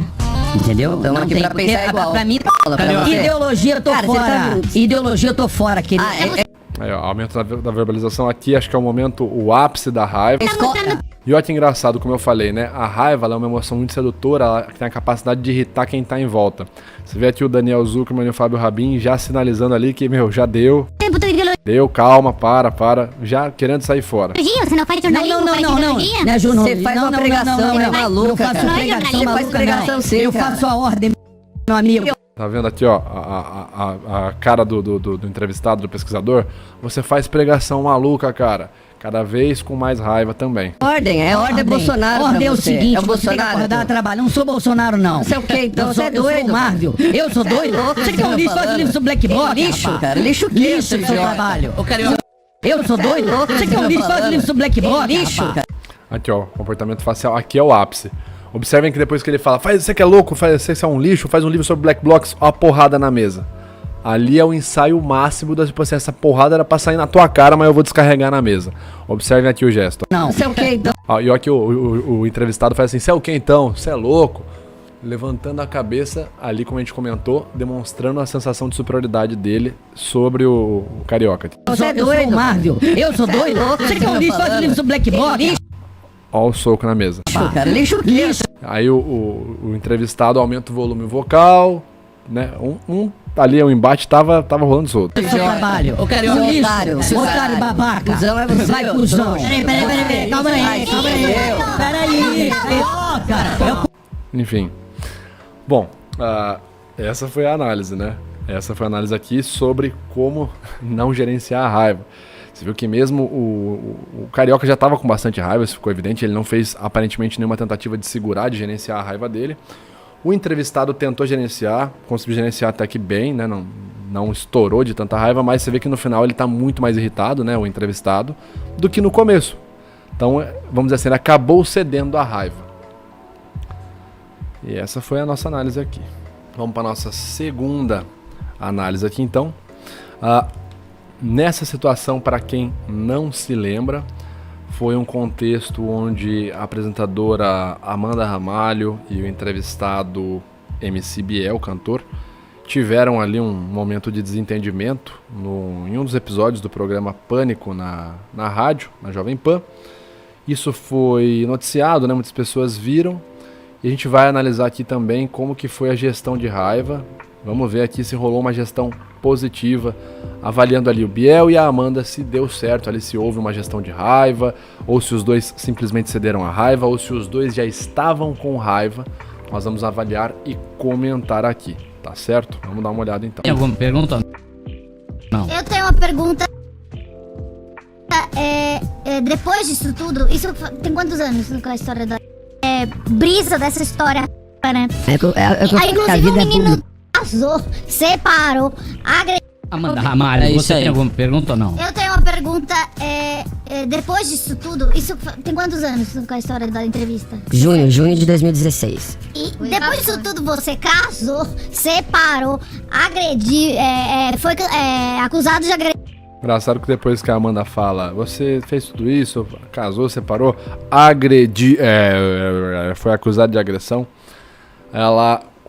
Entendeu? Então aqui pra pensar igual. Pra mim, pra ideologia eu tô cara, fora. Ideologia eu tô fora, querido. Aí, ó, aumento da verbalização aqui, acho que é o momento, o ápice da raiva. E olha que engraçado, como eu falei, né? A raiva ela é uma emoção muito sedutora, ela tem a capacidade de irritar quem tá em volta. Você vê aqui o Daniel Zuckerman e o Fábio Rabin já sinalizando ali que, já deu. Deu, calma, para, já querendo sair fora. Você não faz jornalismo, Não. Você faz uma pregação, é maluca, eu faço pregação maluca, não. Eu faço a ordem, meu amigo. Tá vendo aqui, ó, a cara do entrevistado, do pesquisador? Você faz pregação maluca, cara. Cada vez com mais raiva também. Ordem Bolsonaro. Ordem é o você. seguinte, é o você Bolsonaro. tem que acordar trabalho. Não sou Bolsonaro, não. Você é o quê, então? Você é doido. Eu sou Marvel. Eu sou doido? louco, Você quer um tá lixo? Faz o livro do Black Bloc, lixo, rapaz. cara. Lixo que Lixo do seu trabalho. O carioca. Eu sou doido? Você quer um lixo? Faz um lixo Black Bloc, lixo. Aqui, ó, comportamento facial. Aqui é o ápice. Observem que depois que ele fala, você que é louco, você é um lixo, faz um livro sobre Black Blocs, ó a porrada na mesa. Ali é o ensaio máximo da, tipo assim, essa porrada era pra sair na tua cara, mas eu vou descarregar na mesa. Observem aqui o gesto. Não, você é o que então? Ó, e ó que o entrevistado faz assim, você é o que então? Você é louco? Levantando a cabeça, ali como a gente comentou, demonstrando a sensação de superioridade dele sobre o carioca. Você é doido, Marvel. Eu sou doido? Você quer um lixo? Faz um livro sobre Black Bloc. Ó o soco na mesa. Cara, lixo. Aí o entrevistado aumenta o volume vocal, né? Ali o embate tava rolando solto. Seu trabalho. Eu quero um lixo. Otário babaca. Cusão é você. Vai, cuzão. Peraí. Calma aí. Peraí. Cara. Enfim. Bom, essa foi a análise, né? Essa foi a análise aqui sobre como não gerenciar a raiva. Você viu que mesmo o Carioca já estava com bastante raiva, isso ficou evidente, ele não fez aparentemente nenhuma tentativa de segurar, de gerenciar a raiva dele. O entrevistado tentou gerenciar, conseguiu gerenciar até que bem, né? Não estourou de tanta raiva, mas você vê que no final ele está muito mais irritado, né? O entrevistado, do que no começo. Então, vamos dizer assim, ele acabou cedendo à raiva. E essa foi a nossa análise aqui. Vamos para a nossa segunda análise aqui, então. Nessa situação, para quem não se lembra, foi um contexto onde a apresentadora Amanda Ramalho e o entrevistado MC Biel, cantor, tiveram ali um momento de desentendimento em um dos episódios do programa Pânico na rádio, na Jovem Pan. Isso foi noticiado, né? Muitas pessoas viram. E a gente vai analisar aqui também como que foi a gestão de raiva. Vamos ver aqui se rolou uma gestão positiva, avaliando ali o Biel e a Amanda se deu certo ali, se houve uma gestão de raiva, ou se os dois simplesmente cederam à raiva, ou se os dois já estavam com raiva. Nós vamos avaliar e comentar aqui, tá certo? Vamos dar uma olhada então. Tem alguma pergunta? Não. Eu tenho uma pergunta. Depois disso tudo, isso tem quantos anos com a história da brisa dessa história, né? Aí, inclusive, o menino casou, separou, agrediu. Amanda Ramalho, você tem alguma pergunta ou não? Eu tenho uma pergunta. Depois disso tudo, isso tem quantos anos com a história da entrevista? Junho de 2016. E depois disso tudo, você casou, separou, agrediu, foi acusado de agredir. Engraçado que depois que a Amanda fala, você fez tudo isso, casou, separou, agrediu, foi acusado de agressão,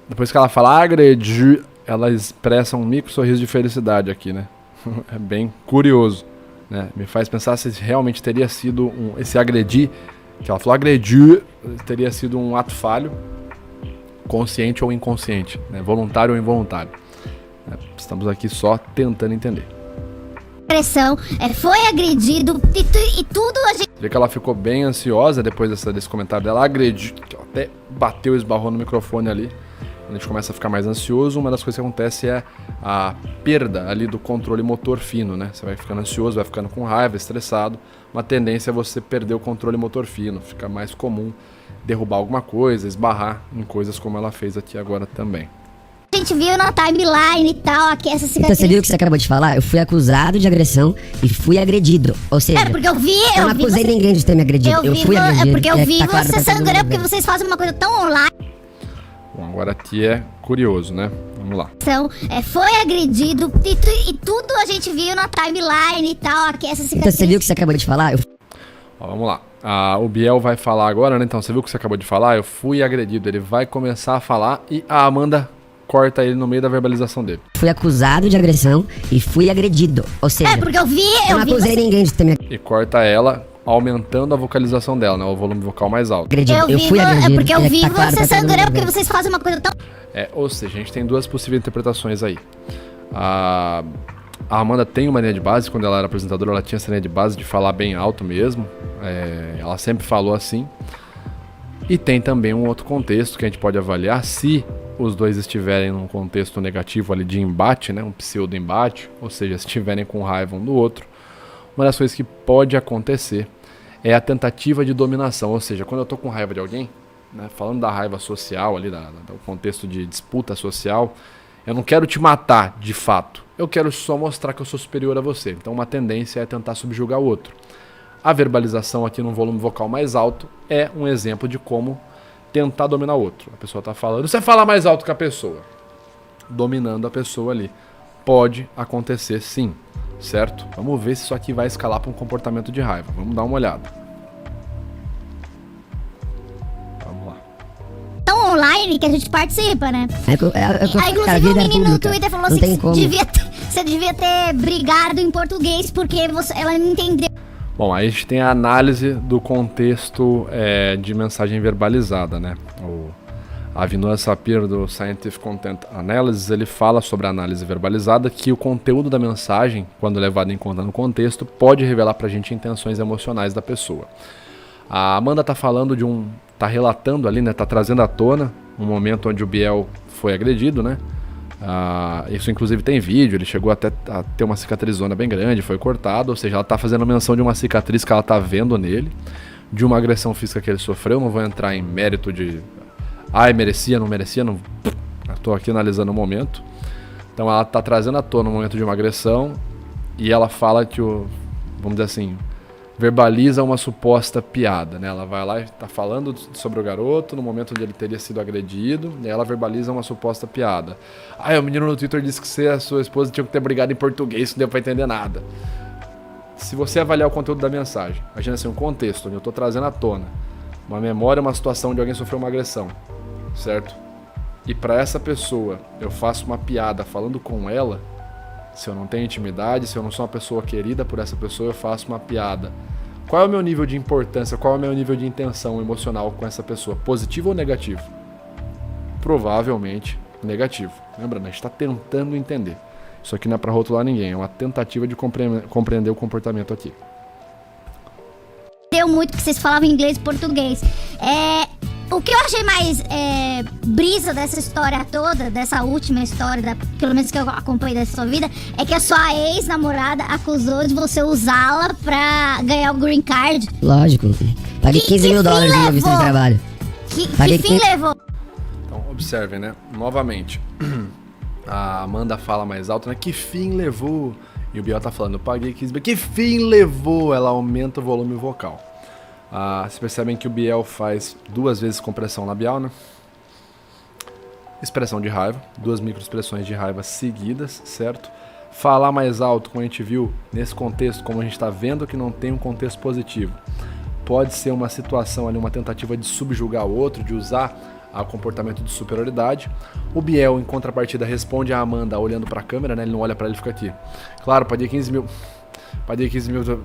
depois que ela fala agrediu, ela expressa um micro sorriso de felicidade aqui, né? É bem curioso, né? Me faz pensar se realmente teria sido esse agredir, que ela falou agrediu, teria sido um ato falho, consciente ou inconsciente, né? Voluntário ou involuntário. Estamos aqui só tentando entender. Agressão, foi agredido e tudo a gente... Vê que ela ficou bem ansiosa depois desse comentário dela, agrediu, até bateu e esbarrou no microfone ali. Quando a gente começa a ficar mais ansioso, uma das coisas que acontece é a perda ali do controle motor fino, né? Você vai ficando ansioso, vai ficando com raiva, estressado. Uma tendência é você perder o controle motor fino, fica mais comum derrubar alguma coisa, esbarrar em coisas como ela fez aqui agora também. A gente viu na timeline e tal, aqui essa cicatriz. Então você viu o que você acabou de falar? Eu fui acusado de agressão e fui agredido. Ou seja, porque eu não acusei ninguém de ter me agredido. Eu fui agredido. Porque eu vi você sangrando, porque vocês fazem uma coisa tão online. Bom, agora aqui é curioso, né? Vamos lá. Foi agredido e tudo a gente viu na timeline e tal, aqui essa cicatriz. Então você viu o que você acabou de falar? Vamos lá. O Biel vai falar agora, né? Então, você viu o que você acabou de falar? Eu fui agredido. Ele vai começar a falar e a Amanda corta ele no meio da verbalização dele. Fui acusado de agressão e fui agredido. Ou seja, porque eu não acusei ninguém de ter me E corta ela, aumentando a vocalização dela, né? O volume vocal mais alto. agredido. Eu fui agredido. Porque eu vi tá claro, você tá sangrando, porque vocês fazem uma coisa tão... Ou seja, a gente tem duas possíveis interpretações aí. A Amanda tem uma linha de base, quando ela era apresentadora, ela tinha essa linha de base de falar bem alto mesmo. Ela sempre falou assim. E tem também um outro contexto que a gente pode avaliar se os dois estiverem num contexto negativo ali de embate, né, um pseudo-embate, ou seja, se estiverem com raiva um do outro. Uma das coisas que pode acontecer é a tentativa de dominação, ou seja, quando eu estou com raiva de alguém, né, falando da raiva social ali, do contexto de disputa social, Eu não quero te matar, de fato. Eu quero só mostrar que eu sou superior a você. Então uma tendência é tentar subjugar o outro. A verbalização aqui num volume vocal mais alto é um exemplo de como tentar dominar o outro. A pessoa está falando, você fala mais alto que a pessoa. Dominando a pessoa ali. Pode acontecer sim, certo? Vamos ver se isso aqui vai escalar para um comportamento de raiva. Vamos dar uma olhada. Vamos lá. Tão online que a gente participa, né? Inclusive o menino no Twitter falou assim que você devia ter brigado em português porque ela não entendeu. Bom, aí a gente tem a análise do contexto de mensagem verbalizada, né? O Avinoy Sapir, do Scientific Content Analysis, ele fala sobre a análise verbalizada, que o conteúdo da mensagem, quando levado em conta no contexto, pode revelar pra gente intenções emocionais da pessoa. A Amanda tá falando tá relatando ali, né? Tá trazendo à tona um momento onde o Biel foi agredido, né? Isso inclusive tem vídeo, ele chegou até a ter uma cicatrizona bem grande, foi cortado, ou seja, ela tá fazendo menção de uma cicatriz que ela tá vendo nele, de uma agressão física que ele sofreu. Não vou entrar em mérito de merecia, não, tô aqui analisando o momento. Então ela tá trazendo à tona o momento de uma agressão e ela fala que vamos dizer assim, verbaliza uma suposta piada, né? Ela vai lá e tá falando sobre o garoto no momento onde ele teria sido agredido, e ela verbaliza uma suposta piada. O menino no Twitter disse que você e a sua esposa tinham que ter brigado em português, não deu pra entender nada. Se você avaliar o conteúdo da mensagem, imagina assim, um contexto onde eu tô trazendo à tona uma memória, uma situação onde alguém sofreu uma agressão, certo? E pra essa pessoa eu faço uma piada falando com ela. Se eu não tenho intimidade, se eu não sou uma pessoa querida por essa pessoa, eu faço uma piada. Qual é o meu nível de importância, qual é o meu nível de intenção emocional com essa pessoa? Positivo ou negativo? Provavelmente negativo. Lembrando, a gente está tentando entender. Isso aqui não é para rotular ninguém, é uma tentativa de compreender o comportamento aqui. Deu muito que vocês falavam inglês e português. O que eu achei mais brisa dessa história toda, dessa última história, pelo menos que eu acompanhei dessa sua vida, é que a sua ex-namorada acusou de você usá-la pra ganhar o green card. Lógico. Paguei 15 mil dólares no meu visto de trabalho. Que fim levou? Então, observem, né? Novamente, a Amanda fala mais alto, né? Que fim levou? E o Biel tá falando, paguei 15 mil. Que fim levou? Ela aumenta o volume vocal. Vocês percebem que o Biel faz 2 vezes compressão labial, né? Expressão de raiva, 2 microexpressões de raiva seguidas, certo? Falar mais alto, como a gente viu nesse contexto, como a gente está vendo que não tem um contexto positivo. Pode ser uma situação ali, uma tentativa de subjugar o outro, de usar o comportamento de superioridade. O Biel, em contrapartida, responde a Amanda olhando para a câmera, né? Ele não olha para ele e fica aqui. Claro, paguei 15 mil. Paguei 15 mil.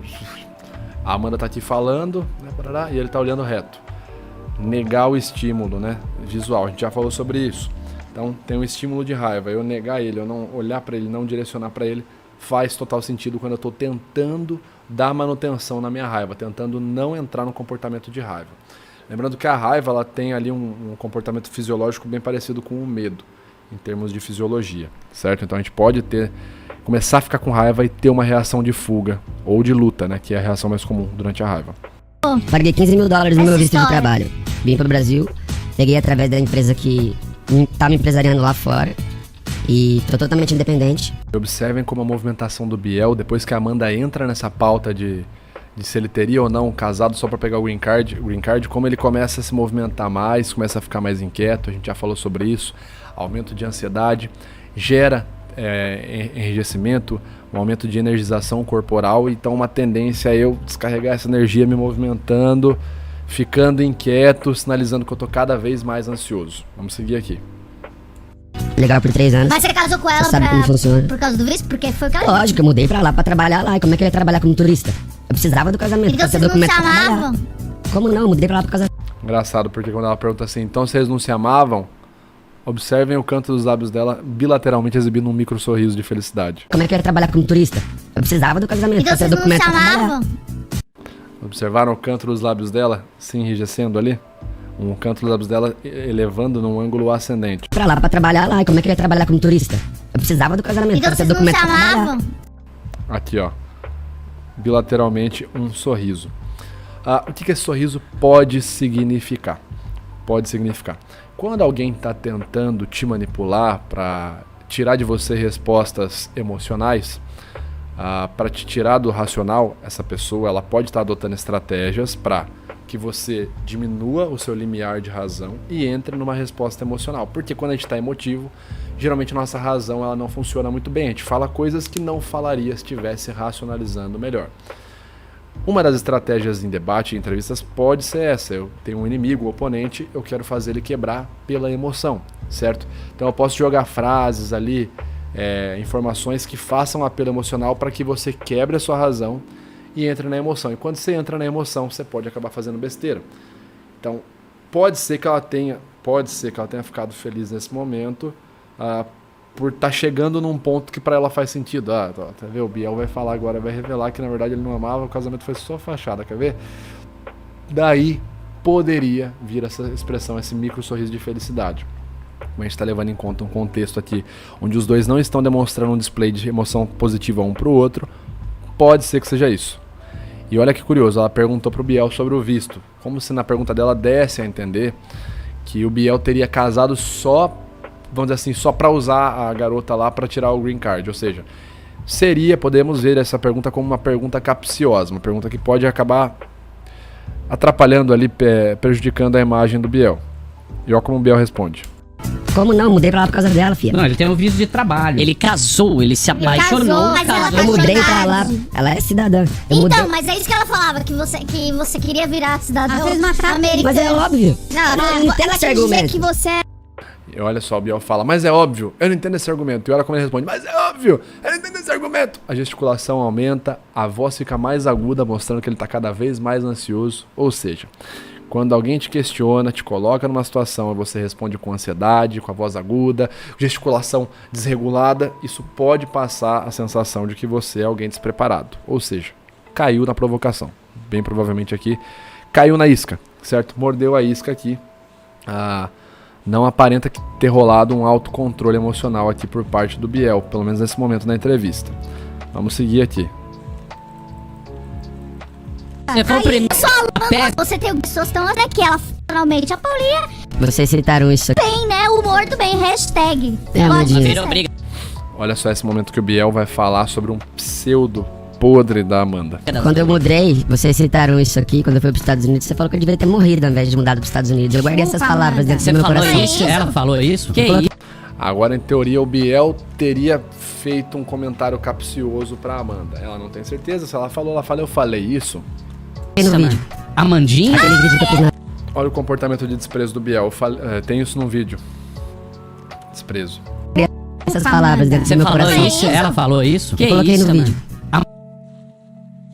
A Amanda tá aqui falando, né, e ele tá olhando reto. Negar o estímulo, né, visual, a gente já falou sobre isso. Então tem um estímulo de raiva, eu negar ele, eu não olhar para ele, não direcionar para ele, faz total sentido quando eu tô tentando dar manutenção na minha raiva, tentando não entrar no comportamento de raiva. Lembrando que a raiva, ela tem ali um comportamento fisiológico bem parecido com o medo, em termos de fisiologia, certo? Então a gente pode começar a ficar com raiva e ter uma reação de fuga ou de luta, né? Que é a reação mais comum durante a raiva. Paguei 15 mil dólares no meu visto de trabalho. Vim pro Brasil, peguei através da empresa que tá me empresariando lá fora e tô totalmente independente. Observem como a movimentação do Biel, depois que a Amanda entra nessa pauta de se ele teria ou não um casado só para pegar o green card, como ele começa a se movimentar mais, começa a ficar mais inquieto, a gente já falou sobre isso, aumento de ansiedade, gera enrijecimento, um aumento de energização corporal, então uma tendência a eu descarregar essa energia me movimentando, ficando inquieto, sinalizando que eu tô cada vez mais ansioso. Vamos seguir aqui. Legal por 3 anos. Mas você casou com ela sabe como funciona? Por causa do visto? Porque foi o que ela... Lógico, eu mudei pra lá pra trabalhar lá. E como é que eu ia trabalhar como turista? Eu precisava do casamento. Então vocês não se amavam? Como não? Eu mudei pra lá por causa... Engraçado, porque quando ela pergunta assim, então vocês não se amavam? Observem o canto dos lábios dela bilateralmente exibindo um micro sorriso de felicidade. Como é que eu ia trabalhar como turista? Eu precisava do casamento. Então vocês não se amavam? Observaram o canto dos lábios dela se enrijecendo ali? Um canto dos lábios dela elevando num ângulo ascendente. Pra lá, pra trabalhar lá. E como é que eu ia trabalhar como turista? Eu precisava do casamento. Então vocês não se amavam? Aqui, ó. Bilateralmente um sorriso. O que esse sorriso pode significar? Pode significar. Quando alguém está tentando te manipular para tirar de você respostas emocionais, para te tirar do racional, essa pessoa ela pode estar adotando estratégias para que você diminua o seu limiar de razão e entre numa resposta emocional. Porque quando a gente está emotivo, geralmente nossa razão ela não funciona muito bem. A gente fala coisas que não falaria se estivesse racionalizando melhor. Uma das estratégias em debate e entrevistas pode ser essa. Eu tenho um inimigo, um oponente, eu quero fazer ele quebrar pela emoção, certo? Então eu posso jogar frases ali, informações que façam apelo emocional para que você quebre a sua razão e entre na emoção. E quando você entra na emoção, você pode acabar fazendo besteira. Então, pode ser que ela tenha ficado feliz nesse momento, por estar chegando num ponto que para ela faz sentido. Tá vendo? O Biel vai falar agora, vai revelar que na verdade ele não amava, o casamento foi só fachada, quer ver? Daí poderia vir essa expressão, esse micro sorriso de felicidade. Mas a gente está levando em conta um contexto aqui onde os dois não estão demonstrando um display de emoção positiva um para o outro. Pode ser que seja isso. E olha que curioso, ela perguntou pro Biel sobre o visto, como se na pergunta dela desse a entender que o Biel teria casado só, vamos dizer assim, só para usar a garota lá para tirar o green card. Ou seja, podemos ver essa pergunta como uma pergunta capciosa, uma pergunta que pode acabar atrapalhando ali, prejudicando a imagem do Biel. E olha como o Biel responde. Como não? Mudei pra lá por causa dela, filha. Não, ele tem um visto de trabalho. Ele casou, ele se apaixonou. Mas ela tá Eu mudei pra jogada. lá. Ela é cidadã. Então, mas é isso que ela falava, que você queria virar cidadão Ela fez uma frase. americano. Mas é óbvio. Não, Eu não entendo ela esse quer dizer argumento. que você é... E olha só, o Biel fala, mas é óbvio, eu não entendo esse argumento. E olha como ele responde, mas é óbvio, eu não entendo esse argumento. A gesticulação aumenta, a voz fica mais aguda, mostrando que ele está cada vez mais ansioso. Ou seja, quando alguém te questiona, te coloca numa situação e você responde com ansiedade, com a voz aguda, gesticulação desregulada, isso pode passar a sensação de que você é alguém despreparado. Ou seja, caiu na provocação. Bem provavelmente aqui, caiu na isca, certo? Mordeu a isca aqui. Não aparenta ter rolado um autocontrole emocional aqui por parte do Biel, pelo menos nesse momento da entrevista. Vamos seguir aqui. Você foi o primeiro. Você tem pessoas tão até que ela finalmente a Paulinha Vocês citaram isso aqui. tem, né? Humor do bem, hashtag. É, Pode Amandinha. ser. Virou briga. Olha só esse momento que o Biel vai falar sobre um pseudo podre da Amanda. Quando eu mudei, vocês citaram isso aqui, quando eu fui pros Estados Unidos, você falou que eu deveria ter morrido ao invés de mudado pros Estados Unidos. Eu guardei essas Desculpa, palavras dentro Você do meu falou coração. isso? Ela falou isso? Que isso? Agora, em teoria, o Biel teria feito um comentário capcioso pra Amanda. Ela não tem certeza, se ela falou, eu falei isso. Tem no vídeo. Amandinha? Aquele vídeo que eu pus na... Olha o comportamento de desprezo do Biel. Tem isso no vídeo. Desprezo. essas palavras dentro Você do meu falou coração. isso? Ela falou isso? Que Coloquei isso, no mano? vídeo.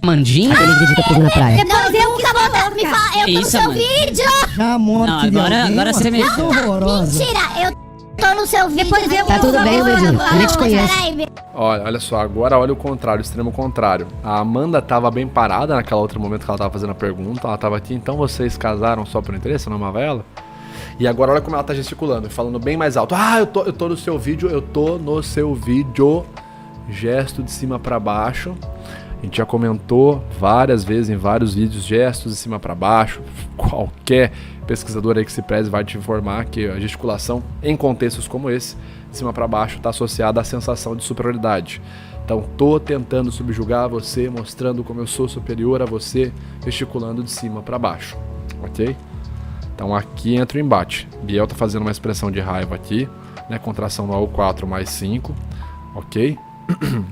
Amandinha? Aquele vídeo que eu pus na praia. Depois eu nunca vou me falar. Eu tô no Isso, seu mano. vídeo. A morte Não, de agora- alguém, agora você me- coisa horrorosa. Mentira, eu tô no seu vídeo. Depois eu Tá tudo bem, Luizinho. Eu nem te conheço. Olha só, agora olha o contrário, o extremo contrário. A Amanda tava bem parada naquela outro momento que ela tava fazendo a pergunta. Ela tava aqui, então vocês casaram só por interesse, não amava ela? E agora olha como ela tá gesticulando, falando bem mais alto. Ah, eu tô no seu vídeo, Gesto de cima pra baixo. A gente já comentou várias vezes em vários vídeos, gestos de cima para baixo. Qualquer pesquisador aí que se preze vai te informar que a gesticulação em contextos como esse, de cima para baixo, está associada à sensação de superioridade. Então, tô tentando subjugar você, mostrando como eu sou superior a você, gesticulando de cima para baixo, ok? Então aqui entra o embate. Biel tá fazendo uma expressão de raiva aqui, né? Contração no AU4 mais 5, ok?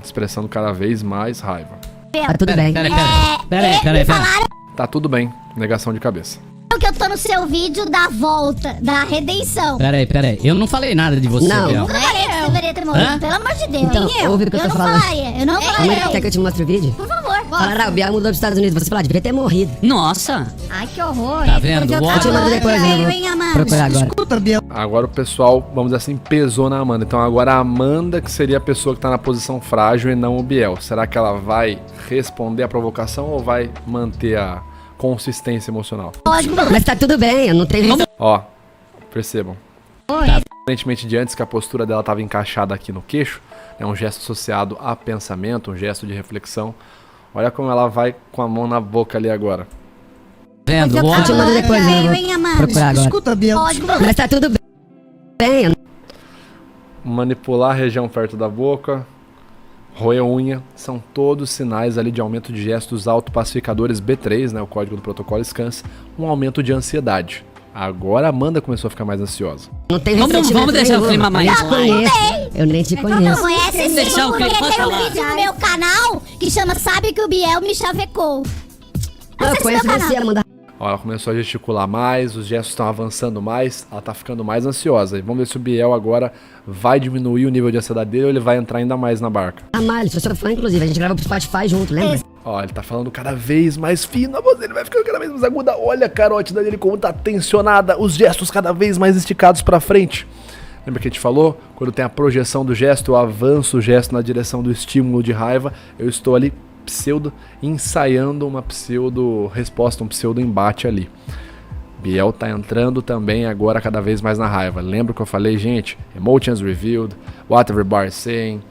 Expressando cada vez mais raiva. Tá tudo bem. Peraí. Tá tudo bem, negação de cabeça. Que eu tô no seu vídeo da volta, da redenção. Peraí. Eu não falei nada de você, Não. Biel. Nunca falei que você deveria ter morrido, Hã? pelo amor de Deus. Então, Nem ouve o que eu tô não falando. falaria, eu não Amanda, falaria. quer que eu te mostre o vídeo? Por favor, Fala, o Biel mudou dos Estados Unidos. Você fala, devia ter morrido. Nossa! Ai, que horror. Tá vendo? Eu te mando depois, eu vou procurar agora. Escuta, Biel. Agora o pessoal, vamos dizer assim, pesou na Amanda. Então agora a Amanda que seria a pessoa que tá na posição frágil e não o Biel. Será que ela vai responder a provocação ou vai manter a consistência emocional? Mas tá tudo bem, eu não tenho... Ó, percebam. Diferentemente de antes, que a postura dela estava encaixada aqui no queixo, é um gesto associado a pensamento, um gesto de reflexão. Olha como ela vai com a mão na boca ali agora. Vendo? Eu te mando depois, eu vou procurar agora. Escuta, Biel. Mas tá tudo bem. manipular a região perto da boca, roer unha, são todos sinais ali de aumento de gestos autopacificadores B3, né, o código do protocolo SCANS, um aumento de ansiedade. Agora a Amanda começou a ficar mais ansiosa. Não tem Vamos deixar o clima mais light. Eu nem te Não conheço. conhece sim, deixar o porque clima tem um falar. vídeo no meu canal que chama Sabe que o Biel me chavecou. Eu Acesse conheço meu canal. você, Amanda. Ó, ela começou a gesticular mais, os gestos estão avançando mais, ela tá ficando mais ansiosa. E vamos ver se o Biel agora vai diminuir o nível de ansiedade dele ou ele vai entrar ainda mais na barca. Miley, sou seu fã, inclusive. A gente grava pro Spotify junto, lembra? Ó, ele tá falando cada vez mais fino, a voz dele vai ficando cada vez mais aguda. Olha a carótida dele como tá tensionada, os gestos cada vez mais esticados pra frente. Lembra que a gente falou? Quando tem a projeção do gesto, eu avanço o gesto na direção do estímulo de raiva, eu estou ali pseudo ensaiando uma pseudo resposta, um pseudo embate ali. Biel tá entrando também agora cada vez mais na raiva. Lembra que eu falei, gente? Emotions revealed, what everybody is saying,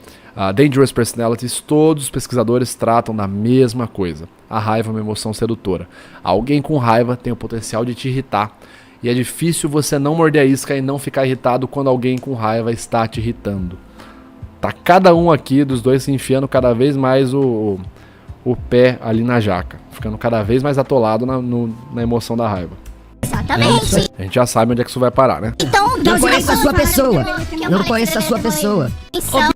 dangerous personalities, todos os pesquisadores tratam da mesma coisa. A raiva é uma emoção sedutora. Alguém com raiva tem o potencial de te irritar. E é difícil você não morder a isca e não ficar irritado quando alguém com raiva está te irritando. Tá cada um aqui dos dois se enfiando cada vez mais o pé ali na jaca. Ficando cada vez mais atolado na emoção da raiva. Exatamente. A gente já sabe onde é que isso vai parar, né? Então, Não conheço a sua pessoa. Não conheço a sua pessoa.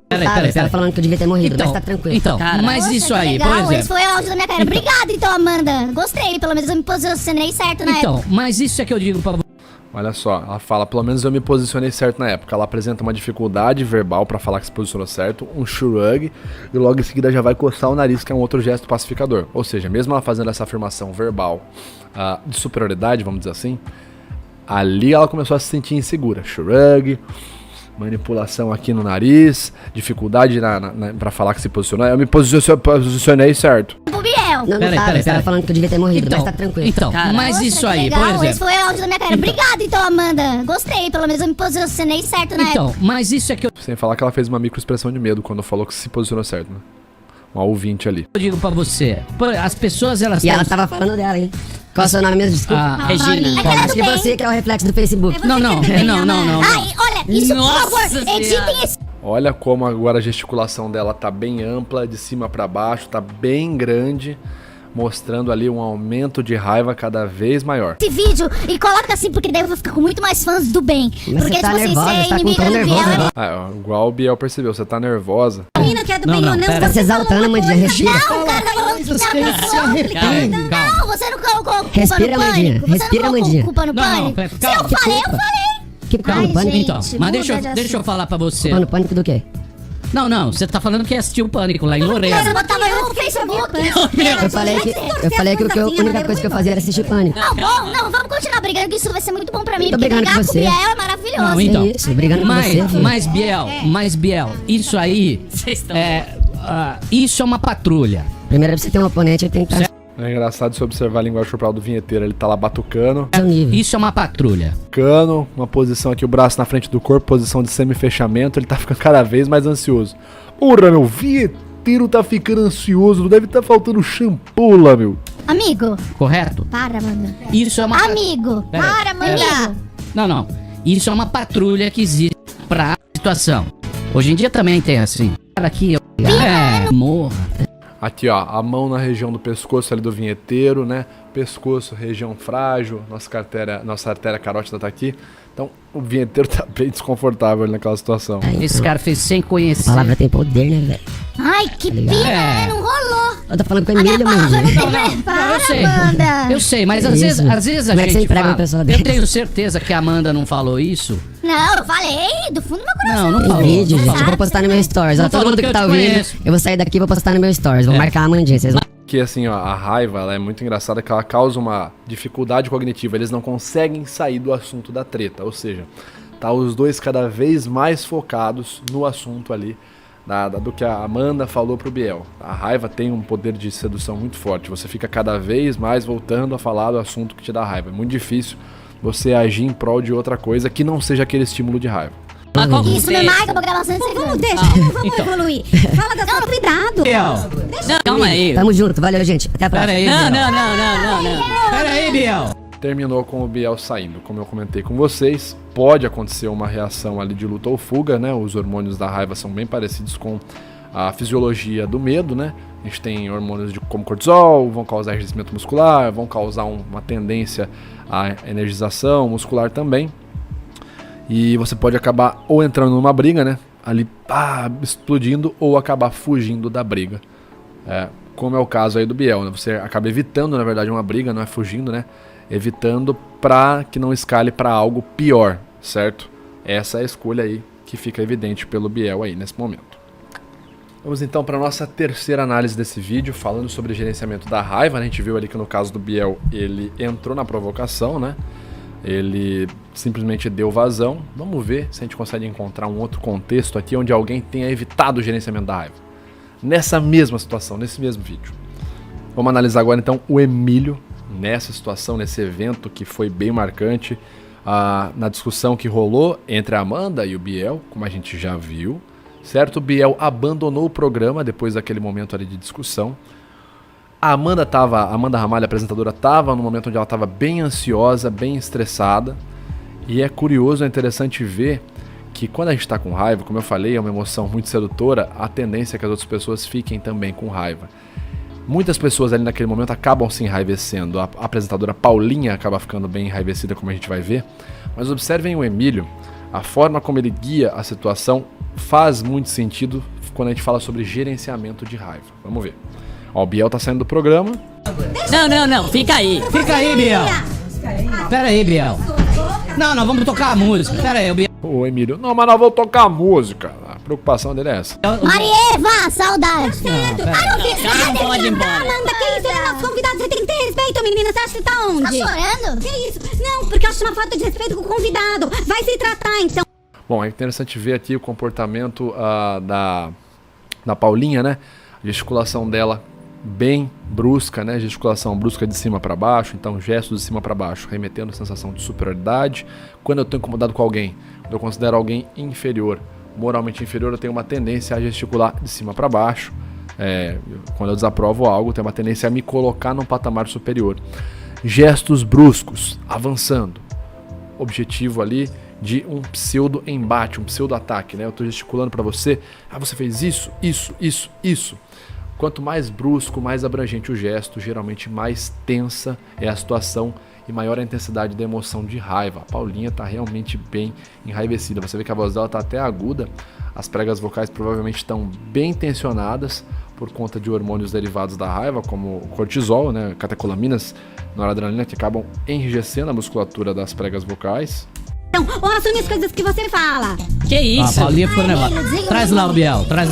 Peraí. Você tá falando que eu devia ter morrido, Então, mas tá tranquilo. então, mas Poxa, isso que aí, legal. por Esse exemplo. foi o áudio da minha cara. Obrigada, então, Amanda. Gostei, pelo menos eu me posicionei certo na época. Então, mas isso é que eu digo pra você. Olha só, ela fala, pelo menos eu me posicionei certo na época. Ela apresenta uma dificuldade verbal pra falar que se posicionou certo, um shrug, e logo em seguida já vai coçar o nariz, que é um outro gesto pacificador. Ou seja, mesmo ela fazendo essa afirmação verbal de superioridade, vamos dizer assim, ali ela começou a se sentir insegura. Shrug, manipulação aqui no nariz, dificuldade pra falar que se posicionou. Eu me posicionei certo. O Biel. Não, Peraí. você tá falando que eu devia ter morrido, mas tá tranquilo. Então, mas Poxa, isso que aí, legal. por exemplo. Esse foi o áudio da minha cara. Obrigada, então, Amanda. Gostei, pelo menos eu me posicionei certo na época. Então, mas isso é que eu Sem falar que ela fez uma microexpressão de medo quando falou que se posicionou certo, né? Um ouvinte ali. digo pra você. As pessoas, elas E ela têm- tava falando dela, hein? Qual é o seu nome mesmo? Desculpa. Ah, Regina. Ai, Acho que você que é o reflexo do Facebook. Não. Ai, olha, isso, Nossa por favor, Senhora. editem esse Olha como agora a gesticulação dela tá bem ampla, de cima pra baixo, tá bem grande, mostrando ali um aumento de raiva cada vez maior. vídeo e coloca assim, porque daí eu vou ficar com muito mais fãs do bem. Mas Porque, você tá tipo assim, nervosa, ser você tá com inimiga tom do nervosa, Biel né? Ah, igual o Biel percebeu, você tá nervosa. Menina que é do Não, bem não, ou não, pera. Tá se exaltando, Amandinha, respira. Não, cara, não, você não colocou culpa Respira, no Amandinha, pânico. Você respira, não colocou Amandinha. culpa no Não, pânico. pera, Se calma. eu falei, eu culpa? falei. Que culpa Ai, no pânico? gente. Então, mas muda deixa eu de falar pra você. Culpa no pânico do quê? Não, você tá falando que assistiu o Pânico lá em Mas eu Lorena. botava no Facebook. Eu falei que a única coisa que eu fazia era assistir pânico. Não, bom, não, vamos continuar brigando, que isso vai ser muito bom pra mim. Tô Porque brigando brigar com com o você. Biel é maravilhoso. Não, então. É isso, brigando com você, filho. Mas Biel, isso aí Vocês estão- isso é uma patrulha. Primeiro, pra você ter um oponente, eu tenho que estar É engraçado se observar a linguagem corporal do vinheteiro. Ele tá lá batucando, no seu nível. Isso é uma patrulha. uma posição aqui, o braço na frente do corpo, posição de semi-fechamento. Ele tá ficando cada vez mais ansioso. Porra, meu, vinheteiro tá ficando ansioso. Não deve tá faltando shampoo lá, meu. Amigo, Correto? para, mano. Isso é uma Amigo, Pera aí, para, pera aí. mano. Não. Isso é uma patrulha que existe pra situação. Hoje em dia também tem assim. Cara aqui, morra. Aqui, ó, a mão na região do pescoço ali do vinheteiro, né? Pescoço, região frágil, nossa artéria carótida tá aqui. Então, o vinheteiro tá bem desconfortável ali naquela situação. Esse cara fez sem A conhecer. palavra tem poder, né, velho? Ai, que pena, É. não rolou. Eu tô falando com a A minha Emília, palavra mano. não tem para, eu sei. Amanda. Eu sei, mas Que às isso? vezes a Como é que você gente emprega fala. uma pessoa Eu dessa? tenho certeza que a Amanda não falou isso. Não, eu falei do fundo do meu coração. Não Tem falou. vídeo, não gente. falou. Eu vou postar no meu stories. Não Ó, todo falou mundo que que eu tá te ouvindo, conheço. eu vou sair daqui e vou postar no meu stories. Vou marcar a Amandinha, vocês vão... Que assim, ó, a raiva, ela é muito engraçada, que ela causa uma dificuldade cognitiva. Eles não conseguem sair do assunto da treta. Ou seja, tá os dois cada vez mais focados no assunto ali do que a Amanda falou pro Biel. A raiva tem um poder de sedução muito forte. Você fica cada vez mais voltando a falar do assunto que te dá raiva. É muito difícil você agir em prol de outra coisa que não seja aquele estímulo de raiva. Mas qual Isso, me contexto? marca pra gravação de Vamos, segundo. deixa, vamos então. evoluir. Fala da sua cuidado. Não, calma aí. Tamo junto, valeu, gente. Até a próxima. Pera aí, Não. Biel. Pera aí, Biel. terminou com o Biel saindo. Como eu comentei com vocês, pode acontecer uma reação ali de luta ou fuga, né? Os hormônios da raiva são bem parecidos com a fisiologia do medo, né? A gente tem hormônios como cortisol, vão causar enrijecimento muscular, vão causar uma tendência à energização muscular também. E você pode acabar ou entrando numa briga, né? Ali explodindo, ou acabar fugindo da briga. Como é o caso aí do Biel, né? Você acaba evitando, na verdade, uma briga, não é fugindo, né? Evitando para que não escale para algo pior, certo? Essa é a escolha aí que fica evidente pelo Biel aí nesse momento. Vamos então para a nossa terceira análise desse vídeo, falando sobre gerenciamento da raiva. A gente viu ali que no caso do Biel, ele entrou na provocação, né? Ele simplesmente deu vazão. Vamos ver se a gente consegue encontrar um outro contexto aqui onde alguém tenha evitado o gerenciamento da raiva. Nessa mesma situação, nesse mesmo vídeo. Vamos analisar agora então o Emílio nessa situação, nesse evento que foi bem marcante, na discussão que rolou entre a Amanda e o Biel, como a gente já viu, certo? O Biel abandonou o programa depois daquele momento ali de discussão. A Amanda Ramalho, a apresentadora, estava no momento onde ela estava bem ansiosa, bem estressada, e é curioso, é interessante ver que quando a gente está com raiva, como eu falei, é uma emoção muito sedutora, a tendência é que as outras pessoas fiquem também com raiva. Muitas pessoas ali naquele momento acabam se enraivecendo. A apresentadora Paulinha acaba ficando bem enraivecida, como a gente vai ver. Mas observem o Emílio, a forma como ele guia a situação faz muito sentido quando a gente fala sobre gerenciamento de raiva. Vamos ver. Ó, o Biel tá saindo do programa. Não, fica aí. Fica aí, Biel. Pera aí, Biel. Não, vamos tocar a música. Pera aí, Biel. O Emílio, não, mas nós vamos tocar a música. A preocupação dele é essa. Marieva, saudade. Não pode ir embora. Amanda, que isso? Ele é nosso convidado. Você tem que ter respeito, menina. Você acha que tá onde? Tá chorando? Que isso? Não, porque eu acho uma falta de respeito com o convidado. Vai se tratar, então. Bom, é interessante ver aqui o comportamento da Paulinha, né? A gesticulação dela bem brusca, né? Gesticulação brusca de cima para baixo, então gestos de cima para baixo, remetendo a sensação de superioridade. Quando eu estou incomodado com alguém, quando eu considero alguém inferior, moralmente inferior, eu tenho uma tendência a gesticular de cima para baixo. Quando eu desaprovo algo, eu tenho uma tendência a me colocar num patamar superior. Gestos bruscos, avançando. Objetivo ali de um pseudo-embate, um pseudo-ataque, né? Eu estou gesticulando para você, você fez isso. Quanto mais brusco, mais abrangente o gesto, geralmente mais tensa é a situação e maior a intensidade da emoção de raiva. A Paulinha está realmente bem enraivecida. Você vê que a voz dela está até aguda, as pregas vocais provavelmente estão bem tensionadas por conta de hormônios derivados da raiva, como o cortisol, né? Catecolaminas, noradrenalina, que acabam enrijecendo a musculatura das pregas vocais. Então, ou assume as coisas que você fala. Que isso? A Paulinha ficou nervosa. Traz lá o Biel. Traz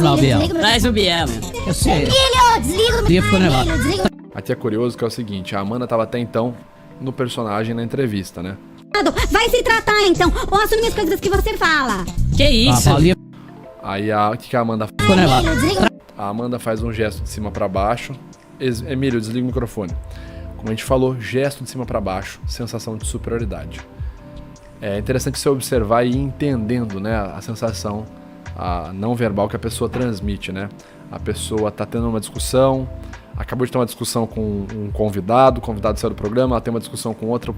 o Biel. Eu sei. Emílio, desliga o Paulinha ficou nervosa. Aqui é curioso que é o seguinte, a Amanda estava até então no personagem na entrevista, né? Vai se tratar, então, ou assume as coisas que você fala. Que isso? A Paulinha Aí o que a Amanda faz? ficou nervosa. A Amanda faz um gesto de cima para baixo. Emílio, desliga o microfone. Como a gente falou, gesto de cima para baixo, sensação de superioridade. É interessante você observar e ir entendendo, né, a sensação não verbal que a pessoa transmite, né? A pessoa está tendo uma discussão, acabou de ter uma discussão com um convidado, o convidado saiu do programa, ela tem uma discussão com outra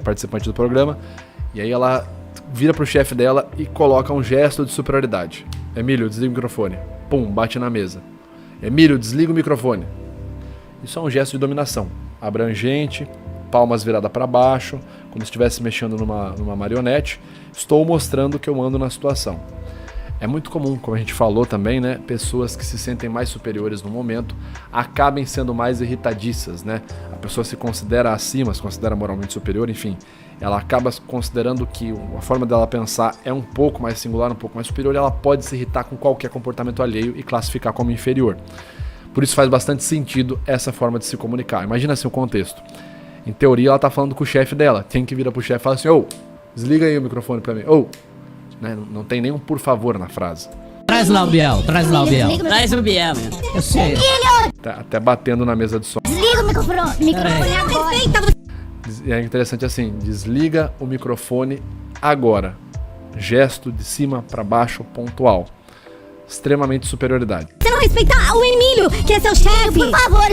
participante do programa, e aí ela vira pro chefe dela e coloca um gesto de superioridade. Emílio, desliga o microfone. Pum, bate na mesa. Emílio, desliga o microfone. Isso é um gesto de dominação, abrangente, palmas viradas para baixo, como se estivesse mexendo numa marionete. Estou mostrando que eu mando na situação. É muito comum, como a gente falou também, né? Pessoas que se sentem mais superiores no momento acabem sendo mais irritadiças, né? A pessoa se considera acima, se considera moralmente superior, enfim. Ela acaba considerando que a forma dela pensar é um pouco mais singular, um pouco mais superior, e ela pode se irritar com qualquer comportamento alheio e classificar como inferior. Por isso faz bastante sentido essa forma de se comunicar. Imagina assim o contexto. Em teoria, ela tá falando com o chefe dela. Tem que virar pro chefe e falar assim, desliga aí o microfone pra mim. Né? Não tem nenhum por favor na frase. Traz lá o Biel. Traz o Biel. Eu sei. Tá até batendo na mesa de som. Desliga o microfone agora. É interessante assim, desliga o microfone agora. Gesto de cima pra baixo, pontual. Extremamente superioridade. Você não respeita o Emílio, que é seu chefe. Por favor,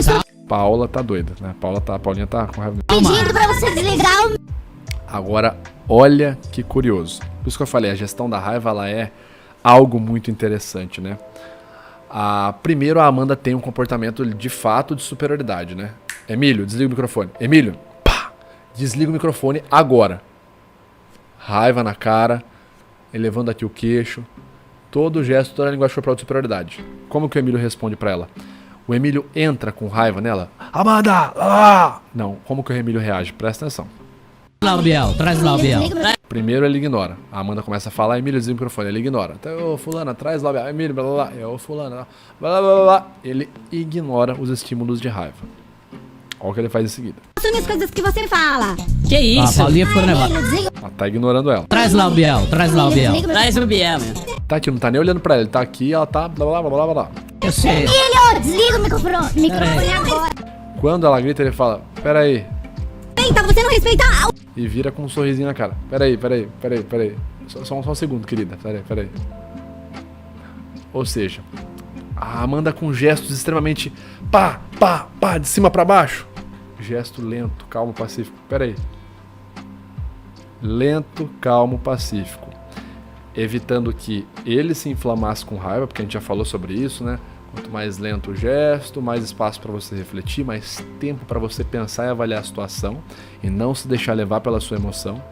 Paula tá doida, né? Paulinha tá com raiva. Pedindo pra você desligar o... Agora, olha que curioso. Por isso que eu falei, a gestão da raiva, ela é algo muito interessante, né? Primeiro, a Amanda tem um comportamento de fato de superioridade, né? Emílio, desliga o microfone. Emílio, pá, desliga o microfone agora. Raiva na cara, elevando aqui o queixo. Todo gesto, toda a linguagem corporal de superioridade. Como que o Emílio responde pra ela? O Emílio entra com raiva nela. Amanda! Ah! Não, como que o Emílio reage? Presta atenção. Traz lá o Biel, traz lá o Biel. Primeiro ele ignora. A Amanda começa a falar, Emílio desliga o microfone, ele ignora. Então, ô fulana, traz lá o Biel. Emílio, blá blá blá. Ô fulana, blá blá blá blá. Ele ignora os estímulos de raiva. Olha o que ele faz em seguida. Assume as coisas que você fala. Que isso? Paulinha ficou nervosa. Ela tá ignorando ela. Traz lá o Biel, traz lá o Biel. Traz o Biel, meu. Tá aqui, não tá nem olhando pra ela. Ele tá aqui, ela tá blá blá blá blá blá. Eu sei. Emílio, desliga o microfone agora. Quando ela grita, ele fala, peraí. Eita, você não respeita... E vira com um sorrisinho na cara. Peraí. Só um segundo, querida. Peraí. Ou seja, a Amanda com gestos extremamente pá, de cima pra baixo. Gesto lento, calmo, pacífico. Peraí. Lento, calmo, pacífico. Evitando que ele se inflamasse com raiva, porque a gente já falou sobre isso, né? Quanto mais lento o gesto, mais espaço para você refletir, mais tempo para você pensar e avaliar a situação e não se deixar levar pela sua emoção,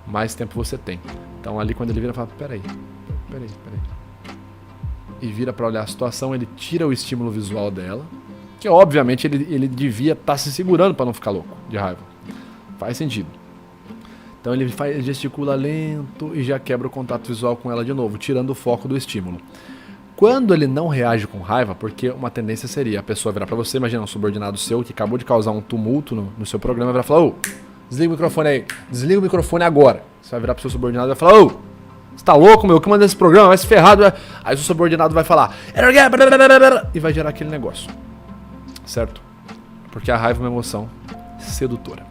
mais tempo você tem. Então ali quando ele vira, fala, peraí. E vira para olhar a situação, ele tira o estímulo visual dela, que obviamente ele devia estar se segurando para não ficar louco de raiva. Faz sentido. Então ele gesticula lento e já quebra o contato visual com ela de novo, tirando o foco do estímulo. Quando ele não reage com raiva, porque uma tendência seria a pessoa virar pra você, imagina um subordinado seu que acabou de causar um tumulto no seu programa, vai falar, ô, desliga o microfone aí, desliga o microfone agora. Você vai virar pro seu subordinado e vai falar, ô, você tá louco, meu, que manda esse programa, vai se ferrar. Aí o seu subordinado vai falar, e vai gerar aquele negócio, certo? Porque a raiva é uma emoção sedutora.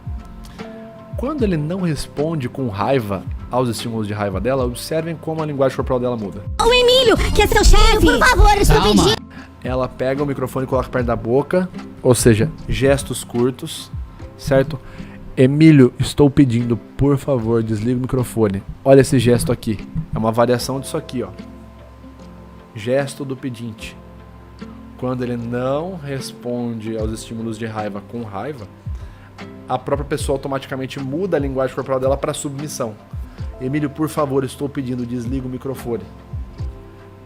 Quando ele não responde com raiva aos estímulos de raiva dela, observem como a linguagem corporal dela muda. O Emílio, que é seu chefe. Por favor, eu estou pedindo. Ela pega o microfone e coloca perto da boca, ou seja, gestos curtos, certo? Emílio, estou pedindo, por favor, desliga o microfone. Olha esse gesto aqui, é uma variação disso aqui, ó. Gesto do pedinte. Quando ele não responde aos estímulos de raiva com raiva, a própria pessoa automaticamente muda a linguagem corporal dela para submissão. Emílio, por favor, estou pedindo, desliga o microfone.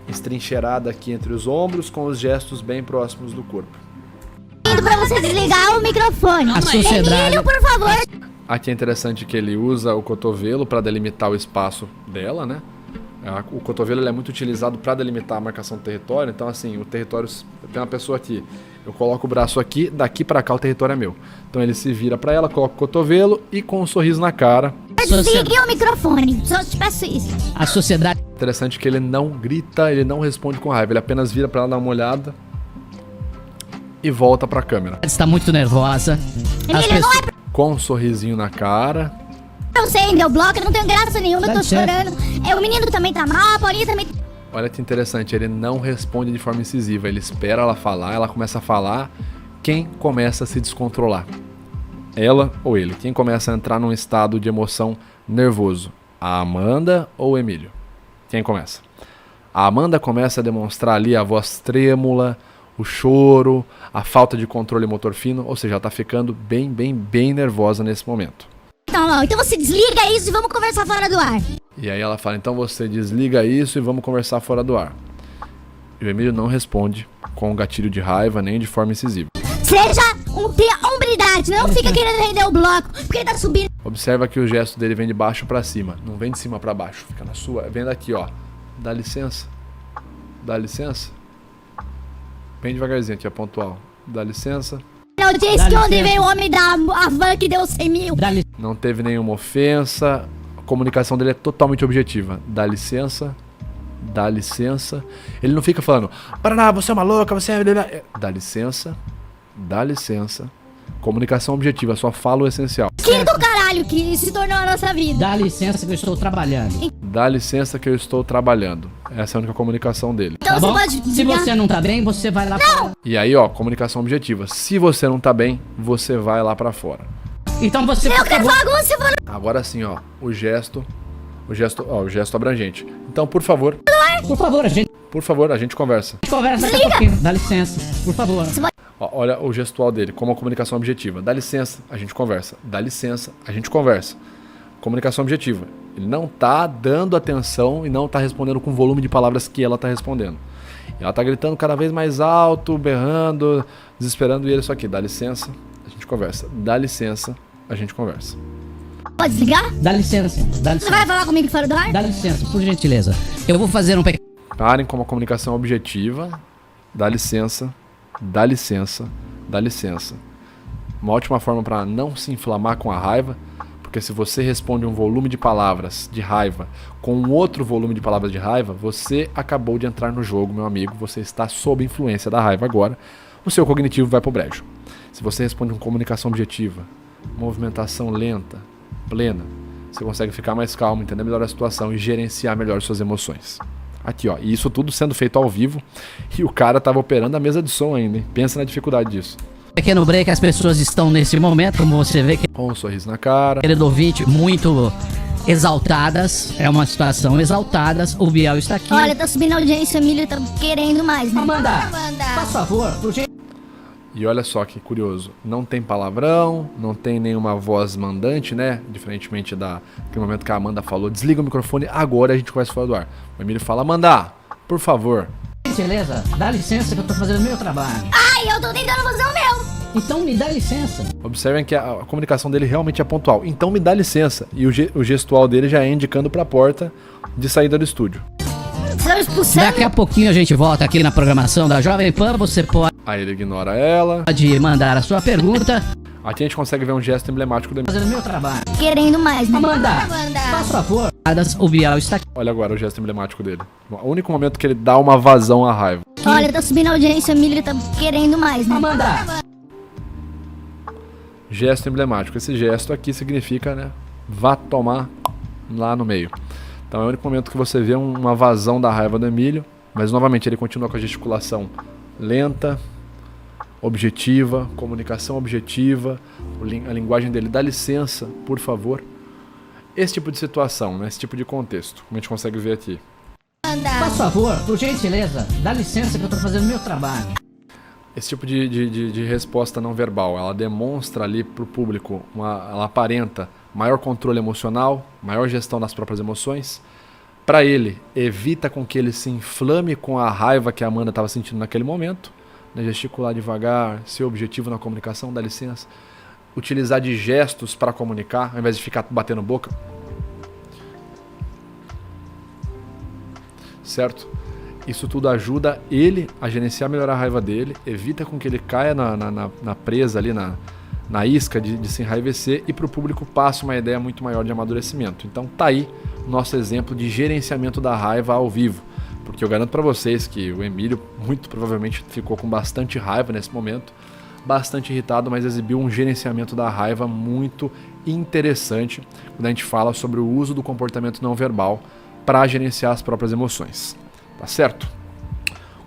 Estrincheirada aqui entre os ombros, com os gestos bem próximos do corpo. Pedindo pra você desligar o microfone. A sociedade... Emílio, por favor. Aqui é interessante que ele usa o cotovelo para delimitar o espaço dela, né? O cotovelo ele é muito utilizado para delimitar a marcação do território. Então, assim, o território... Tem uma pessoa aqui, eu coloco o braço aqui, daqui para cá o território é meu. Então ele se vira para ela, coloca o cotovelo e com um sorriso na cara. Desligue o microfone, só te peço isso. A sociedade... Interessante que ele não grita, ele não responde com raiva. Ele apenas vira para ela dar uma olhada e volta para a câmera. está muito nervosa. As Emílio, não é pra Com um sorrisinho na cara. você, meu bloco, eu não tenho graça nenhuma, eu tô Tá certo. chorando. O menino também tá mal, a Paulinha também... Olha que interessante, ele não responde de forma incisiva. Ele espera ela falar, ela começa a falar. Quem começa a se descontrolar? Ela ou ele? Quem começa a entrar num estado de emoção nervoso? A Amanda ou o Emílio? Quem começa? A Amanda começa a demonstrar ali a voz trêmula, o choro, a falta de controle motor fino, ou seja, ela tá ficando bem nervosa nesse momento. Então você desliga isso e vamos conversar fora do ar. E aí ela fala, então você desliga isso e vamos conversar fora do ar. E o Emílio não responde com um gatilho de raiva nem de forma incisiva. Seja tenha hombridade, não fica querendo render o bloco, porque ele tá subindo. Observa que o gesto dele vem de baixo pra cima, não vem de cima pra baixo, fica na sua, vem daqui, ó. Dá licença. Dá licença. Bem devagarzinho aqui, ó, pontual. Dá licença. Não disse que onde veio o homem da van que deu 100 mil. Não teve nenhuma ofensa. A comunicação dele é totalmente objetiva. Dá licença. Dá licença. Ele não fica falando, Paraná, você é uma louca, você é... Dá licença. Dá licença. Comunicação objetiva, só fala o essencial. Que do caralho, trabalho que se tornou a nossa vida. Dá licença que eu estou trabalhando. Dá licença que eu estou trabalhando. Essa é a única comunicação dele. Então Tá você bom? pode Se desligar? você não tá bem, você vai lá fora. E aí, ó, comunicação objetiva. Se você não tá bem, você vai lá pra fora. Então você, Eu por quero favor, falar com você, falando. Agora sim, ó, o gesto abrangente. Então, por favor, por favor, a gente conversa. a gente conversa daqui a pouquinho. Dá licença, por favor. Ó, olha o gestual dele, como a comunicação objetiva. Dá licença, a gente conversa. Dá licença, a gente conversa. Comunicação objetiva. Ele não tá dando atenção e não tá respondendo com o volume de palavras que ela tá respondendo. E ela tá gritando cada vez mais alto, berrando, desesperando, e ele só aqui. Dá licença, a gente conversa. Dá licença, a gente conversa. Pode desligar? Dá licença, dá Você licença. vai falar comigo fora do ar? Dá licença, por gentileza. Eu vou fazer um pequeno... Parem com uma comunicação objetiva. Dá licença, dá licença, dá licença. Uma ótima forma para não se inflamar com a raiva, porque se você responde um volume de palavras de raiva com um outro volume de palavras de raiva, você acabou de entrar no jogo, meu amigo. Você está sob influência da raiva agora. O seu cognitivo vai pro brejo. Se você responde com comunicação objetiva, movimentação lenta, plena, você consegue ficar mais calmo, entender melhor a situação e gerenciar melhor suas emoções. Aqui, ó, e isso tudo sendo feito ao vivo, e o cara tava operando a mesa de som ainda, hein? Pensa na dificuldade disso. pequeno break, as pessoas estão nesse momento, como você vê, Com um sorriso na cara. querido ouvinte, muito exaltadas. É uma situação exaltadas. O Biel está aqui. Olha, tá subindo a audiência, o Emílio tá querendo mais, né? Amanda, faz favor, por gentileza. E olha só que curioso, não tem palavrão, não tem nenhuma voz mandante, né? Diferentemente daquele momento que a Amanda falou, desliga o microfone, agora a gente começa fora do ar. O Emílio fala, Amanda, por favor. Gentileza, dá licença que eu tô fazendo o meu trabalho. Ai, eu tô tentando fazer o meu. Então me dá licença. Observem que a comunicação dele realmente é pontual. Então me dá licença. E o gestual dele já é indicando para a porta de saída do estúdio. Você tá me expulsando? Daqui a pouquinho a gente volta aqui na programação da Jovem Pan. Você pode Aí ele ignora ela. mandar a sua pergunta. Aqui a gente consegue ver um gesto emblemático do Emílio. Fazendo o meu trabalho. Querendo mais, né? Amanda, faz favor. O Biel está aqui. Olha agora o gesto emblemático dele. O único momento que ele dá uma vazão à raiva. Olha, tá subindo a audiência, o Emílio tá querendo mais, né? Amanda, Gesto emblemático. Esse gesto aqui significa, né? Vá tomar lá no meio. Então é o único momento que você vê uma vazão da raiva do Emílio. Mas novamente ele continua com a gesticulação lenta, objetiva, comunicação objetiva. A linguagem dele, dá licença, por favor. Esse tipo de situação, né? Esse tipo de contexto, como a gente consegue ver aqui. faz favor, por gentileza. Dá licença que eu tô fazendo o meu trabalho. Esse tipo de resposta não verbal, ela demonstra ali para o público, ela aparenta maior controle emocional, maior gestão das próprias emoções. Para ele, evita com que ele se inflame com a raiva que a Amanda estava sentindo naquele momento. Né? Gesticular devagar, ser objetivo na comunicação, dá licença. Utilizar de gestos para comunicar, ao invés de ficar batendo boca. Certo? Isso tudo ajuda ele a gerenciar melhor a raiva dele, evita com que ele caia na presa ali, na isca de se enraivecer, e para o público passa uma ideia muito maior de amadurecimento. Então tá aí o nosso exemplo de gerenciamento da raiva ao vivo, porque eu garanto para vocês que o Emílio muito provavelmente ficou com bastante raiva nesse momento, bastante irritado, mas exibiu um gerenciamento da raiva muito interessante quando a gente fala sobre o uso do comportamento não verbal para gerenciar as próprias emoções. Tá certo?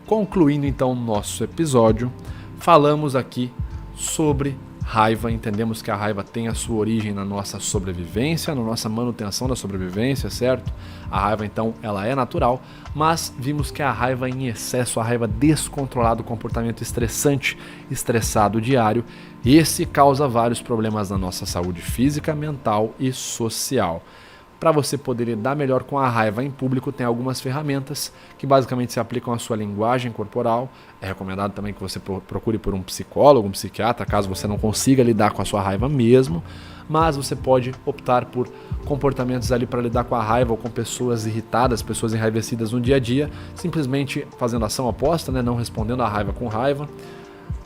Concluindo então o nosso episódio, falamos aqui sobre raiva, entendemos que a raiva tem a sua origem na nossa sobrevivência, na nossa manutenção da sobrevivência, certo? A raiva então ela é natural, mas vimos que a raiva em excesso, a raiva descontrolada, o comportamento estressante, estressado diário, esse causa vários problemas na nossa saúde física, mental e social. Para você poder lidar melhor com a raiva em público, tem algumas ferramentas que basicamente se aplicam à sua linguagem corporal. É recomendado também que você procure por um psicólogo, um psiquiatra, caso você não consiga lidar com a sua raiva mesmo. Mas você pode optar por comportamentos ali para lidar com a raiva ou com pessoas irritadas, pessoas enraivecidas no dia a dia, simplesmente fazendo ação oposta, né? Não respondendo à raiva com raiva,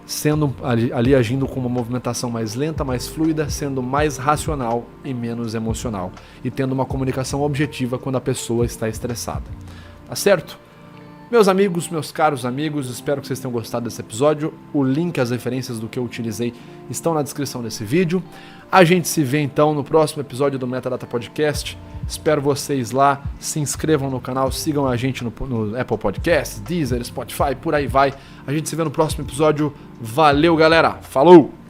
sendo ali agindo com uma movimentação mais lenta, mais fluida, sendo mais racional e menos emocional, e tendo uma comunicação objetiva quando a pessoa está estressada. Tá certo? Meus amigos, meus caros amigos, espero que vocês tenham gostado desse episódio. O link, as referências do que eu utilizei estão na descrição desse vídeo. A gente se vê então no próximo episódio do Metadata Podcast. Espero vocês lá, se inscrevam no canal, sigam a gente no Apple Podcasts, Deezer, Spotify, por aí vai. A gente se vê no próximo episódio. Valeu, galera. Falou!